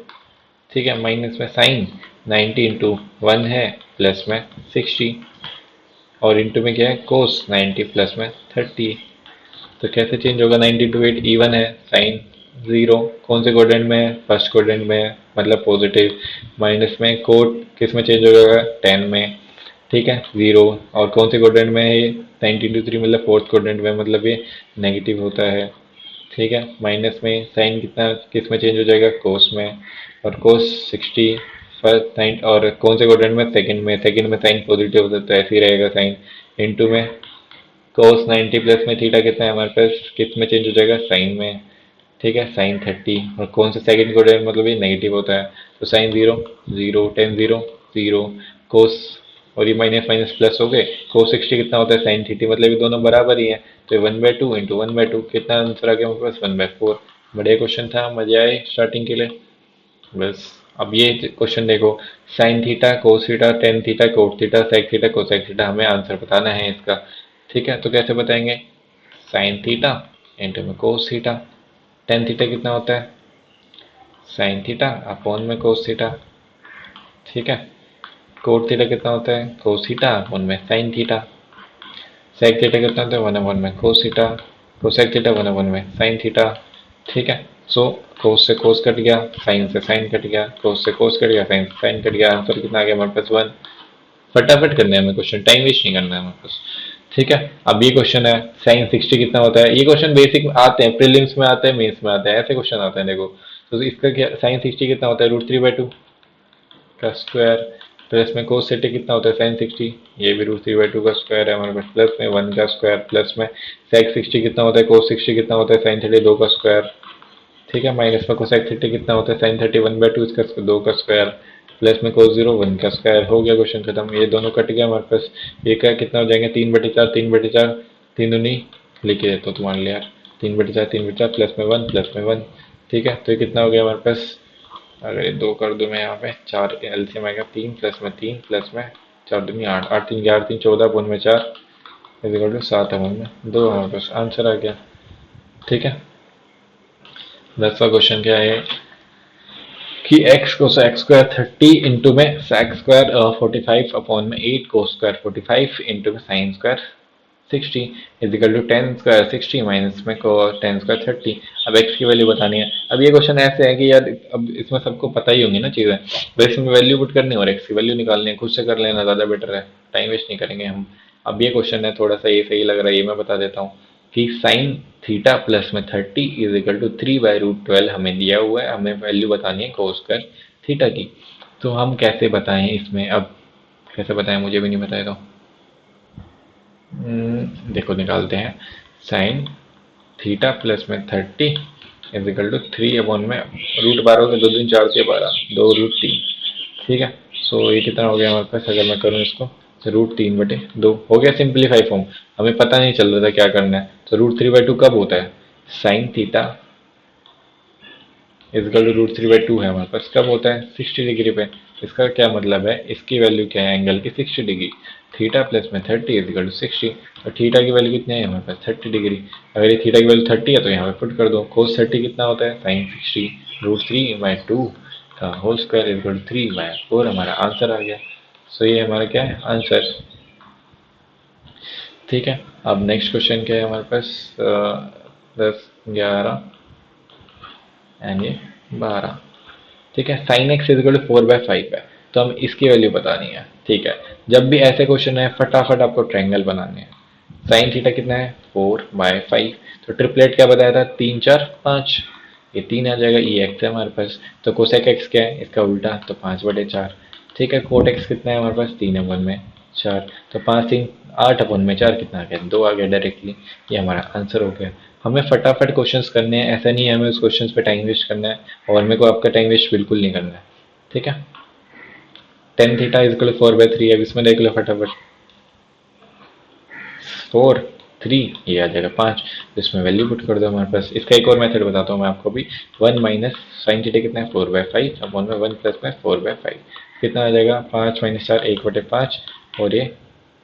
[SPEAKER 1] ठीक है, माइनस में साइन 90 इंटू 1 है, प्लस में 60, और इंटू में क्या है कोस 90 प्लस में 30। तो कैसे चेंज होगा, 90 टू 8 इवन है, साइन 0 कौन से कोडेंट में है, फर्स्ट कोडेंट में है, मतलब पॉजिटिव, माइनस में कोट किस में चेंज हो जाएगा 10 में, ठीक है 0, और कौन से कोडेंट में है ये 90 टू 3, मतलब फोर्थ कोडेंट में, मतलब ये नेगेटिव होता है। ठीक है, माइनस में साइन कितना किस में चेंज हो जाएगा, कोस में, और कोस 60 फर्स्ट साइन, और कौन से क्वाड्रेंट में, सेकंड में, सेकंड में साइन पॉजिटिव होता है तो ऐसे ही रहेगा साइन, इनटू में कोस 90 प्लस में थीटा कितना है हमारे पास, किस में चेंज हो जाएगा साइन में, ठीक है साइन 30, और कौन सा सेकंड क्वाड्रेंट मतलब ये नेगेटिव होता है, तो साइन 0 0 10 0 0 कोस, और ये माइनस माइनस प्लस हो गए, कोस 60 कितना होता है साइन 30, मतलब ये दोनों बराबर ही है, तो 1/2 इंटू 1/2 कितना आंसर आ गया हमारे पास 1/4। बढ़िया क्वेश्चन था, मजे आए स्टार्टिंग के लिए बस। अब ये क्वेश्चन देखो, sine theta cos theta tan theta cot theta sec theta cosec theta, हमें आंसर बताना है इसका। ठीक है, तो कैसे बताएंगे, साइन थीटा इंटू में कोस थीटा, टेन थीटा कितना होता है साइन थीटा अपॉन में कोस थीटा, ठीक है, कोट थीटा कितना होता है कोस थीटा अपॉन में साइन थीटा, सेक थीटा कितना होता है 1/1 में कोस थीटा, कोसेक थीटा 1/1 में साइन थीटा। ठीक है, सो कोस से कोस कट गया, साइन से साइन कट गया, कोस से कोस कट गया, साइन से साइन कट गया, आंसर कितना आ गया हमारे पास 1। फटाफट करना है हमें क्वेश्चन, टाइम वेस्ट नहीं करना है हमारे पास। ठीक है, अब ये क्वेश्चन है साइन 60 कितना होता है। ये क्वेश्चन बेसिक आते हैं, प्रीलिम्स में आते हैं, मेंस में आते हैं, ऐसे क्वेश्चन आते हैं देखो। तो इसका क्या, साइन 60 कितना होता है √3/2 का स्क्वायर, प्लस में कोस थीटा कितना होता है साइन 60, ये भी √3/2 का स्क्वायर है हमारे पास, प्लस में 1 का स्क्वायर, प्लस में सेक 60 कितना होता है कोस 60 कितना होता है साइन 32 का स्क्वायर। ठीक है, माइनस में कोसेक थीटा कितना होता है साइन 31/2 इसका 2 का स्क्वायर, प्लस में कोस 0 1 का स्क्वायर। हो गया क्वेश्चन खत्म, ये दोनों कट गया हमारे पास। ये क्या कितना हो जाएंगे 3/4, 3/4, 3 दूनी लिख के देता हूँ तुम्हारे लिए यार, 3/4, 3/4, प्लस में 1, प्लस में 1। ठीक है, तो ये कितना हो गया हमारे पास, अगर ये 2 कर दूं मैं यहाँ पे, 4 एलसीएम आएगा 3, प्लस में 3, प्लस में 4 दूनी 8, 8 3 11 3 14, अपन में 4 इक्वल टू 7 अपन में 2 हमारे पास आंसर आ गया। ठीक है, 10वां क्वेश्चन क्या है कि x को एक्स स्क्वायर 30 इंटू में sec स्क्वायर 45 अपॉन में 8 कोस स्क्वायर 45 इंटू में sine square 60 is equal to 10 square 60 minus में 10 स्क्वायर 30। अब x की वैल्यू बतानी है। अब ये क्वेश्चन ऐसे है कि यार अब इसमें सबको पता ही होंगी ना चीज़ें, बस इसमें वैल्यू पुट करनी और x की वैल्यू निकालनी है, खुद से कर लेना ज़्यादा बेटर है, टाइम वेस्ट नहीं करेंगे हम। अब ये क्वेश्चन है थोड़ा सा ये सही लग रहा है, ये मैं बता देता हूँ कि साइन थीटा प्लस में 30 इज इक्वल टू 3/√12 हमें दिया हुआ है, हमें वैल्यू बतानी है कोस स्क्वायर थीटा की। तो हम कैसे बताएं इसमें, अब कैसे बताएं मुझे भी नहीं बताया तो देखो निकालते हैं। साइन थीटा प्लस में 30 इज इक्वल टू 3/, में √12 से 2 दिन 4 से 12 2√3। ठीक है, सो ये कितना हो गया हमारे पास, अगर मैं करूँ इसको √3/2 हो गया सिंप्लीफाई फॉर्म। हमें पता नहीं चल रहा था क्या करना है, तो √3/2 कब होता है, साइन थीटा इजकल टू √3/2 है हमारे पास, कब होता है 60 डिग्री पे। इसका क्या मतलब है, इसकी वैल्यू क्या है एंगल की 60 डिग्री, थीटा प्लस में 30 इजकल टू 60, और थीटा की वैल्यू कितनी है हमारे पास 30 डिग्री। अगर ये थीटा की वैल्यू 30 है तो यहाँ पे पुट कर दो, कोस 30 कितना होता है साइन 60 √3/2 का होल स्क्वायर इजकल टू 3/4 हमारा आंसर आ गया। सो ये हमारा क्या है आंसर। ठीक है, अब नेक्स्ट क्वेश्चन क्या है हमारे पास, 10 11 एंड ये 12। ठीक है, साइन एक्स इजिकल टू 4/5 है, तो हम इसकी वैल्यू बतानी है। ठीक है, जब भी ऐसे क्वेश्चन है फटाफट आपको ट्रायंगल बनाने हैं। साइन थीटा कितना है 4/5, तो ट्रिपलेट क्या बताया था 3 4 5, ये 3 आ जाएगा, ये एक्स है हमारे पास। तो कोसेक एक्स क्या है इसका उल्टा, तो 5/4। ठीक है, कोट एक्स कितना है हमारे पास 3/, में 4, तो 5 3 8/, में 4 कितना आ गया 2 आ गया डायरेक्टली, ये हमारा आंसर हो गया। हमें फटाफट क्वेश्चंस करने हैं, ऐसा नहीं है हमें उस क्वेश्चंस पे टाइम वेस्ट करना है, और मेरे को आपका टाइम वेस्ट बिल्कुल नहीं करना है। ठीक है, टेन थीटा इजकल 4/3 है, इसमें देख लो फटाफट 4 3 ये आ जाएगा 5, इसमें वैल्यू पुट कर दो हमारे पास। इसका एक और मेथड बताता हूँ मैं आपको भी, 1 माइनस साइन थीटा कितना है 4/5 अपॉन में 1 प्लस में 4/5 कितना आ जाएगा 5 - 4 1/5, और ये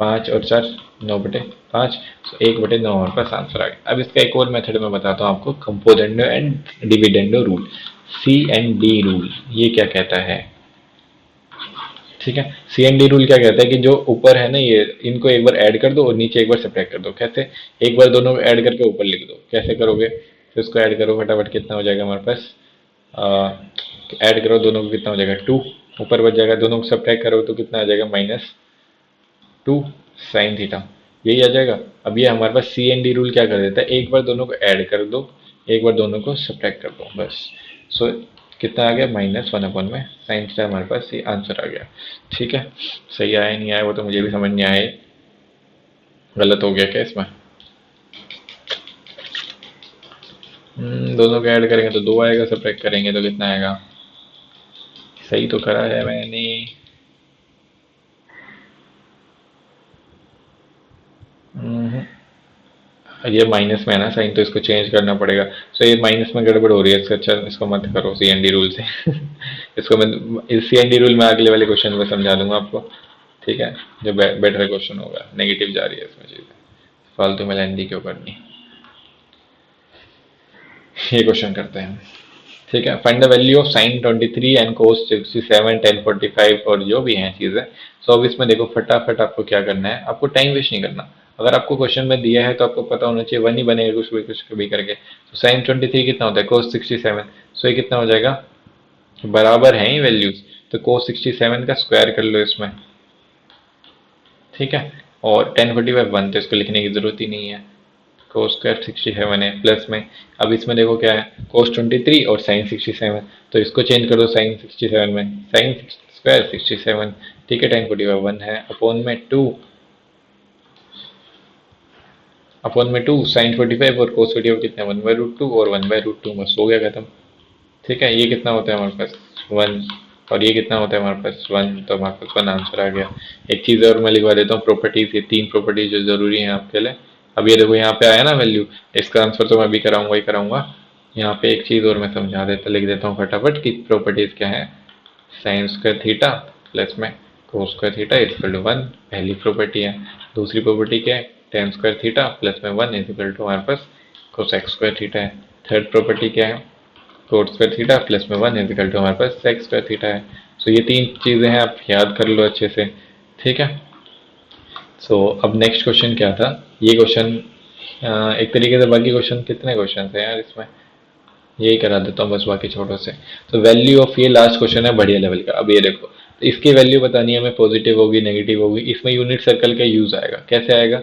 [SPEAKER 1] 5 और 4 9/5, 1/9 हमारे पास आंसर आ गया। अब इसका एक और मेथड मैं बताता हूँ आपको, componendo and dividendo rule, CND rule, ये क्या कहता है। ठीक है, CND रूल क्या कहता है कि जो ऊपर है ना ये, इनको एक बार ऐड कर दो और नीचे एक बार सब्ट्रैक्ट कर दो। कैसे, एक बार दोनों ऐड करके ऊपर लिख दो, कैसे करोगे, फिर उसको ऐड करो फटाफट, कितना हो जाएगा हमारे पास, ऐड करो दोनों को कितना हो जाएगा 2, ऊपर बच जाएगा, दोनों को सब्ट्रैक्ट करो तो कितना आ जाएगा -2 साइन थीटा, यही आ जाएगा। अब ये हमारे पास CND रूल क्या कर देता है, एक बार दोनों को ऐड कर दो, एक बार दोनों को सब्ट्रैक्ट कर दो बस। सो कितना आ गया -1/, में साइन थीटा, हमारे पास ये आंसर आ गया। ठीक है, सही आया नहीं आया वो तो मुझे भी समझ नहीं आया, गलत हो गया क्या इसमें। दोनों को ऐड करेंगे तो 2 आएगा, सब्ट्रैक्ट करेंगे तो कितना आएगा, सही तो करा है मैंने। हम्म, ये माइनस में है ना साइन, तो इसको चेंज करना पड़ेगा। सो ये माइनस में गड़बड़ हो रही है, इसका अच्छा इसको मत करो CND रूल से इसको मैं इस CND रूल में अगले वाले क्वेश्चन में समझा दूंगा आपको। ठीक है, जो बेटर क्वेश्चन होगा, नेगेटिव जा रही है इसमें चीज़, फालतू में लेंदी क्यों करनी। ये क्वेश्चन करते हैं। ठीक है, find the value of sine 23 and cos 67 10 45 और जो भी हैं चीज़ें। सो अब इसमें देखो फटाफट आपको क्या करना है, आपको टाइम वेस्ट नहीं करना, अगर आपको क्वेश्चन में दिया है तो आपको पता होना चाहिए 1 ही बनेगा कुछ भी करके। तो साइन 23 कितना होता है, कोस 67। सो ये कितना हो जाएगा, बराबर है ही वैल्यूज, तो कोस 67 का स्क्वायर कर लो इसमें, ठीक है। और 1045 1, तो इसको लिखने की जरूरत ही नहीं है, कोस स्क्वायर 67 है प्लस में। अब इसमें देखो क्या है, कोस 23 और साइन 67, तो इसको चेंज कर दो साइन 67 में, साइन स्क्वायर 67, ठीक है। 1045 1 है, अपॉन में 2 साइन 45 और कोस 45 कितना है, 1/√2 और 1/√2, बस हो गया खत्म, ठीक है। ये कितना होता है हमारे पास 1, और ये कितना होता है हमारे पास 1, तो हमारे पास 1 आंसर आ गया। एक चीज़ और मैं लिखवा देता हूँ, प्रॉपर्टीज, ये 3 प्रॉपर्टीज जो जरूरी है आपके लिए। अब ये देखो यहाँ पे आया ना वैल्यू, इसका आंसर तो मैं भी कराऊंगा ही कराऊंगा। यहाँ पे एक चीज़ और मैं समझा देता, लिख देता हूँ फटाफट कि प्रॉपर्टीज क्या है। साइन स्क्वायर थीटा प्लस में cos square theta is equal to 1, पहली प्रॉपर्टी है। दूसरी प्रॉपर्टी क्या है, टेन स्क्वायर थीटा प्लस में 1 इज इक्वल टू हमारे पास कोसेक स्क्वायर थीटा है। थर्ड प्रॉपर्टी क्या है, कोट स्क्वायर थीटा प्लस में 1 इज इक्वल टू हमारे पास सेक स्क्वायर थीटा है। सो ये 3 चीज़ें हैं, आप याद कर लो अच्छे से, ठीक है। सो अब नेक्स्ट क्वेश्चन क्या था, ये क्वेश्चन एक तरीके से, बाकी क्वेश्चन कितने क्वेश्चन थे यार इसमें, यही करा देता हूँ बस बाकी छोटों से। तो वैल्यू ऑफ, ये लास्ट क्वेश्चन है बढ़िया लेवल का। अब ये देखो, तो इसकी वैल्यू बतानी है हमें, पॉजिटिव होगी नेगेटिव होगी, इसमें यूनिट सर्कल का यूज आएगा। कैसे आएगा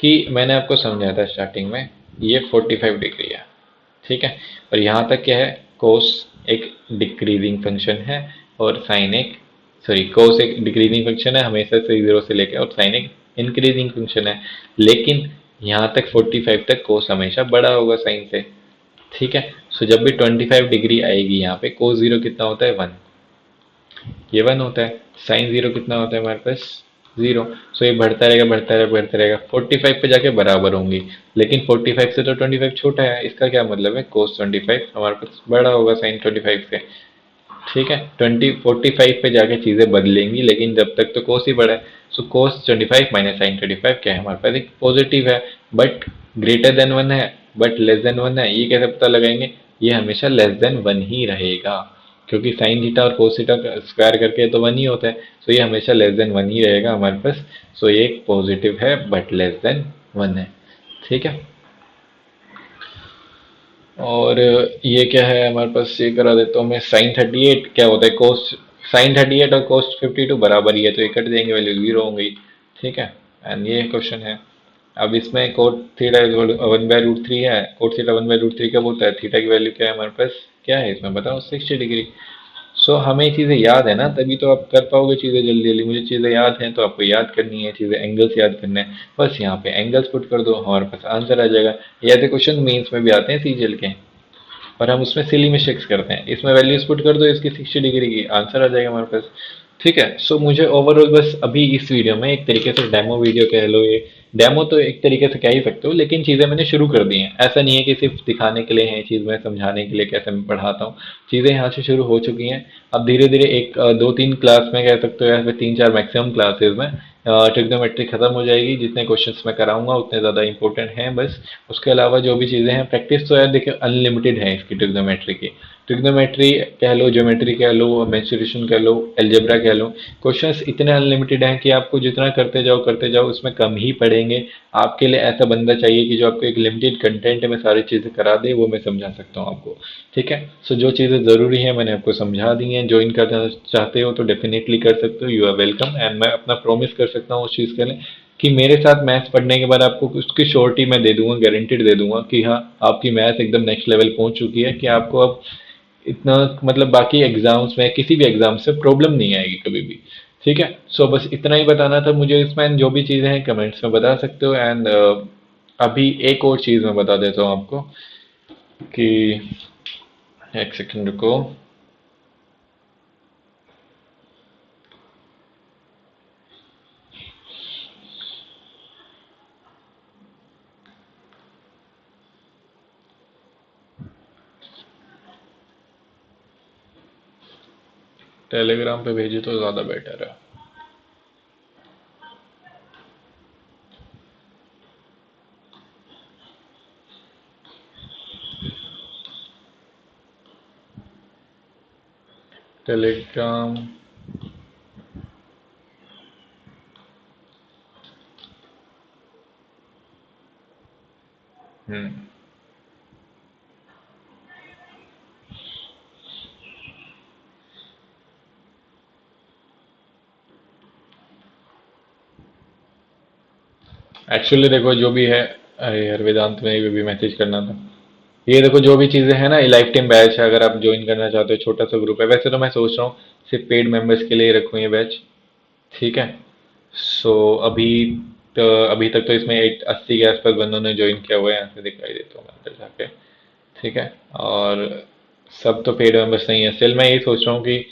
[SPEAKER 1] कि मैंने आपको समझाया था स्टार्टिंग में, ये 45 डिग्री है, ठीक है। और यहाँ तक क्या है, कोस एक डिक्रीजिंग फंक्शन है, और साइन एक, सॉरी, कोस एक डिक्रीजिंग फंक्शन है हमेशा से 0 से लेके, और साइन एक इंक्रीजिंग फंक्शन है। लेकिन यहाँ तक 45 तक कोस हमेशा बड़ा होगा साइन से, ठीक है। सो जब भी 25 डिग्री आएगी यहाँ पे, कोस 0 कितना होता है 1, ये 1 होता है। साइन 0 कितना होता है हमारे पास 0। सो ये बढ़ता रहेगा बढ़ता रहेगा बढ़ता रहेगा, 45 पे जाके बराबर होंगी। लेकिन 45 से तो 25 छोटा है, इसका क्या मतलब है, कोस 25 हमारे पास बड़ा होगा साइन 25 से, ठीक है। 45 पे जाके चीजें बदलेंगी, लेकिन जब तक तो कोस ही बड़ा है। सो कोस 25 माइनस साइन 25 क्या है हमारे पास, एक पॉजिटिव है, बट ग्रेटर देन 1 है, बट लेस देन 1 है। ये कैसे पता लगाएंगे, ये हमेशा लेस देन 1 ही रहेगा, क्योंकि साइन थीटा और कोस थीटा स्क्वायर करके तो 1 ही होता है। सो ये हमेशा लेस देन 1 ही रहेगा हमारे पास। सो ये एक पॉजिटिव है बट लेस देन 1 है, ठीक है। और ये क्या है हमारे पास, ये करा देता हूँ मैं, साइन 38 क्या होता है, कोस साइन 38 और कोस 52 बराबर ही है, तो ये कट देंगे, वैल्यू 0 हो गई, ठीक है। एंड ये क्वेश्चन है। अब इसमें कोट थीटा 1/√3 है, कोट थीटा 1/√3 कब होता है, थीटा की वैल्यू क्या है हमारे पास, क्या है इसमें बताओ, 60 डिग्री। सो हमें चीज़ें याद है ना, तभी तो आप कर पाओगे चीज़ें जल्दी जल्दी। मुझे चीज़ें याद हैं तो आपको याद करनी है चीज़ें, एंगल्स याद करने हैं, बस यहाँ पे एंगल्स पुट कर दो, हमारे पास आंसर आ जाएगा। या तो क्वेश्चन मेंस में भी आते हैं सीजीएल के, और हम उसमें सिली मिस्टेक्स करते हैं। इसमें वैल्यूज पुट कर दो इसकी 60 डिग्री की, आंसर आ जाएगा हमारे पास, ठीक है। सो मुझे ओवरऑल बस अभी इस वीडियो में, एक तरीके से डेमो वीडियो कह लो, ये डेमो तो एक तरीके से कह ही सकते हो, लेकिन चीज़ें मैंने शुरू कर दी हैं। ऐसा नहीं है कि सिर्फ दिखाने के लिए है चीज़, मैं समझाने के लिए कैसे मैं पढ़ाता हूँ, चीज़ें यहाँ से शुरू हो चुकी हैं। अब धीरे धीरे एक दो तीन क्लास में कह सकते हो, या फिर 3 4 मैक्सिमम क्लासेज में ट्रिग्नोमेट्री खत्म हो जाएगी। जितने क्वेश्चंस मैं कराऊंगा उतने ज़्यादा इंपॉर्टेंट हैं बस। उसके अलावा जो भी चीज़ें हैं, प्रैक्टिस तो यार देखिए अनलिमिटेड है इसकी, ट्रिग्नोमेट्री की। ट्रिग्नोमेट्री कह लो, ज्योमेट्री कह लो, मेंसुरेशन कह लो, अलजेब्रा कह लो, क्वेश्चंस इतने अनलिमिटेड हैं कि आपको जितना करते जाओ उसमें कम ही पड़ेंगे। आपके लिए ऐसा बंदा चाहिए कि जो आपको एक लिमिटेड कंटेंट में सारी चीज़ें करा दे, वो मैं समझा सकता हूँ आपको, ठीक है। सो जो चीज़ें ज़रूरी हैं मैंने आपको समझा दी हैं। ज्वाइन करना चाहते हो तो डेफिनेटली कर सकते हो, यू आर वेलकम। एंड मैं अपना प्रॉमिस कर सकता हूँ उस चीज़ के लिए कि मेरे साथ मैथ्स पढ़ने के बाद आपको उसकी श्योरिटी मैं दे दूंगा, गारंटीड दे दूंगा कि हाँ, आपकी मैथ एकदम नेक्स्ट लेवल पहुंच चुकी है, कि आपको अब इतना, मतलब बाकी एग्जाम्स में, किसी भी एग्जाम से प्रॉब्लम नहीं आएगी कभी भी, ठीक है। सो बस इतना ही बताना था मुझे इसमें। जो भी चीज़ें हैं कमेंट्स में बता सकते हो। एंड अभी एक और चीज़ मैं बता देता हूँ आपको कि, एक सेकंड रुको। टेलीग्राम पे भेजी तो ज़्यादा बेटर है। टेलीग्राम, एक्चुअली देखो जो भी है, अरे यार वेदांत में भी मैसेज करना था। ये देखो जो भी चीजें हैं ना, ये लाइफ टाइम बैच है, अगर आप ज्वाइन करना चाहते हो, छोटा सा ग्रुप है। वैसे तो मैं सोच रहा हूँ सिर्फ पेड मेंबर्स के लिए ही रखूँ ये बैच। ठीक है। सो अभी तक तो इसमें 80 के आसपास बंदों ने ज्वाइन किया हुआ है, यहाँ से दिखाई देता हूँ मैं अंदर जाके। ठीक है। और सब तो पेड मेंबर्स नहीं है, स्टिल मैं यही सोच रहा हूँ कि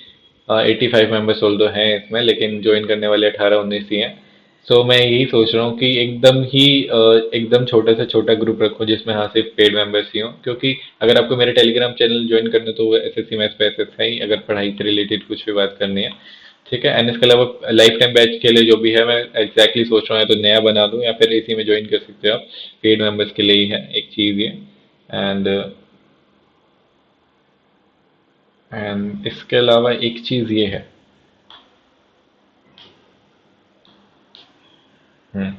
[SPEAKER 1] 85 मेंबर्स ऑल दो हैं इसमें, लेकिन ज्वाइन करने वाले 18-19 ही हैं। सो मैं यही सोच रहा हूँ कि एकदम छोटे से छोटा ग्रुप रखूँ जिसमें हाँ सिर्फ पेड मेंबर्स ही हों, क्योंकि अगर आपको मेरे टेलीग्राम चैनल ज्वाइन करने तो वो एसएससी मैथ्स पे एसएस है ही, अगर पढ़ाई से रिलेटेड कुछ भी बात करनी है। ठीक है। एंड इसके अलावा लाइफ टाइम बैच के लिए जो भी है, मैं एग्जैक्टली सोच रहा हूँ या तो नया बना दूँ या फिर इसी में ज्वाइन कर सकते हो आप। पेड मेंबर्स के लिए ही है एक चीज़ ये। एंड एंड इसके अलावा एक चीज़ ये है। हम्म।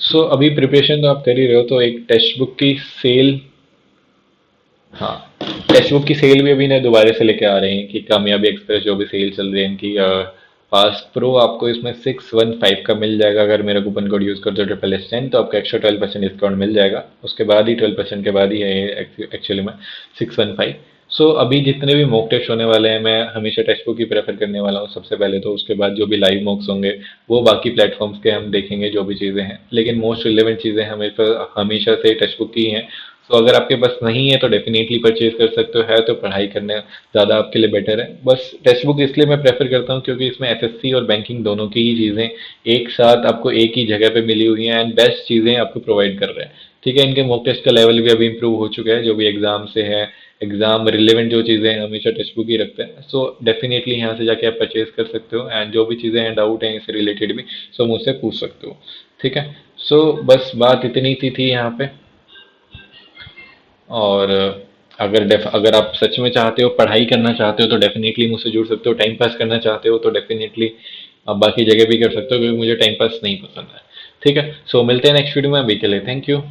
[SPEAKER 1] सो अभी प्रिपरेशन तो आप कर ही रहे हो, तो एक टेक्स्ट बुक की सेल। हाँ, टेक्स्ट बुक की सेल भी अभी ना दोबारा से लेके आ रहे हैं कि कामयाबी एक्सप्रेस जो भी सेल चल रही है इनकी। पास प्रो आपको इसमें 615 का मिल जाएगा, अगर मेरा कूपन कोड यूज़ करते हो SSS10 तो आपको एक्स्ट्रा 12% डिस्काउंट मिल जाएगा। उसके बाद ही 12% के बाद ही है एक्चुअली में 615। सो अभी जितने भी मॉक टेस्ट होने वाले हैं, मैं हमेशा टेक्स्ट बुक ही प्रेफर करने वाला हूँ सबसे पहले तो। उसके बाद जो भी लाइव मॉक्स होंगे वो बाकी प्लेटफॉर्म्स के हम देखेंगे जो भी चीज़ें हैं, लेकिन मोस्ट रिलेवेंट चीज़ें हमेशा हमेशा से टेक्स्ट बुक की हैं। तो अगर आपके पास नहीं है तो डेफिनेटली परचेज कर सकते हो, है तो पढ़ाई करने ज़्यादा आपके लिए बेटर है। बस टेक्स्ट बुक इसलिए मैं प्रेफर करता हूँ क्योंकि इसमें एसएससी और बैंकिंग दोनों की ही चीज़ें एक साथ आपको एक ही जगह पे मिली हुई हैं एंड बेस्ट चीज़ें आपको प्रोवाइड कर रहे हैं। ठीक है। इनके मॉक टेस्ट का लेवल भी अभी इंप्रूव हो चुका है, जो भी एग्जाम से है, एग्जाम रिलेवेंट जो चीज़ें हैं हमेशा टेक्स्ट बुक ही रखते हैं। सो डेफिनेटली यहाँ से जाके आप परचेज कर सकते हो एंड जो भी चीज़ें हैं डाउट हैं इससे रिलेटेड भी सो मुझसे पूछ सकते हो। ठीक है। सो बस बात इतनी सी थी यहाँ पे। और अगर आप सच में चाहते हो, पढ़ाई करना चाहते हो तो डेफिनेटली मुझसे जुड़ सकते हो। टाइम पास करना चाहते हो तो डेफिनेटली आप बाकी जगह भी कर सकते हो, क्योंकि मुझे टाइम पास नहीं पसंद है। ठीक है। सो मिलते हैं नेक्स्ट वीडियो में, अभी के लिए थैंक यू।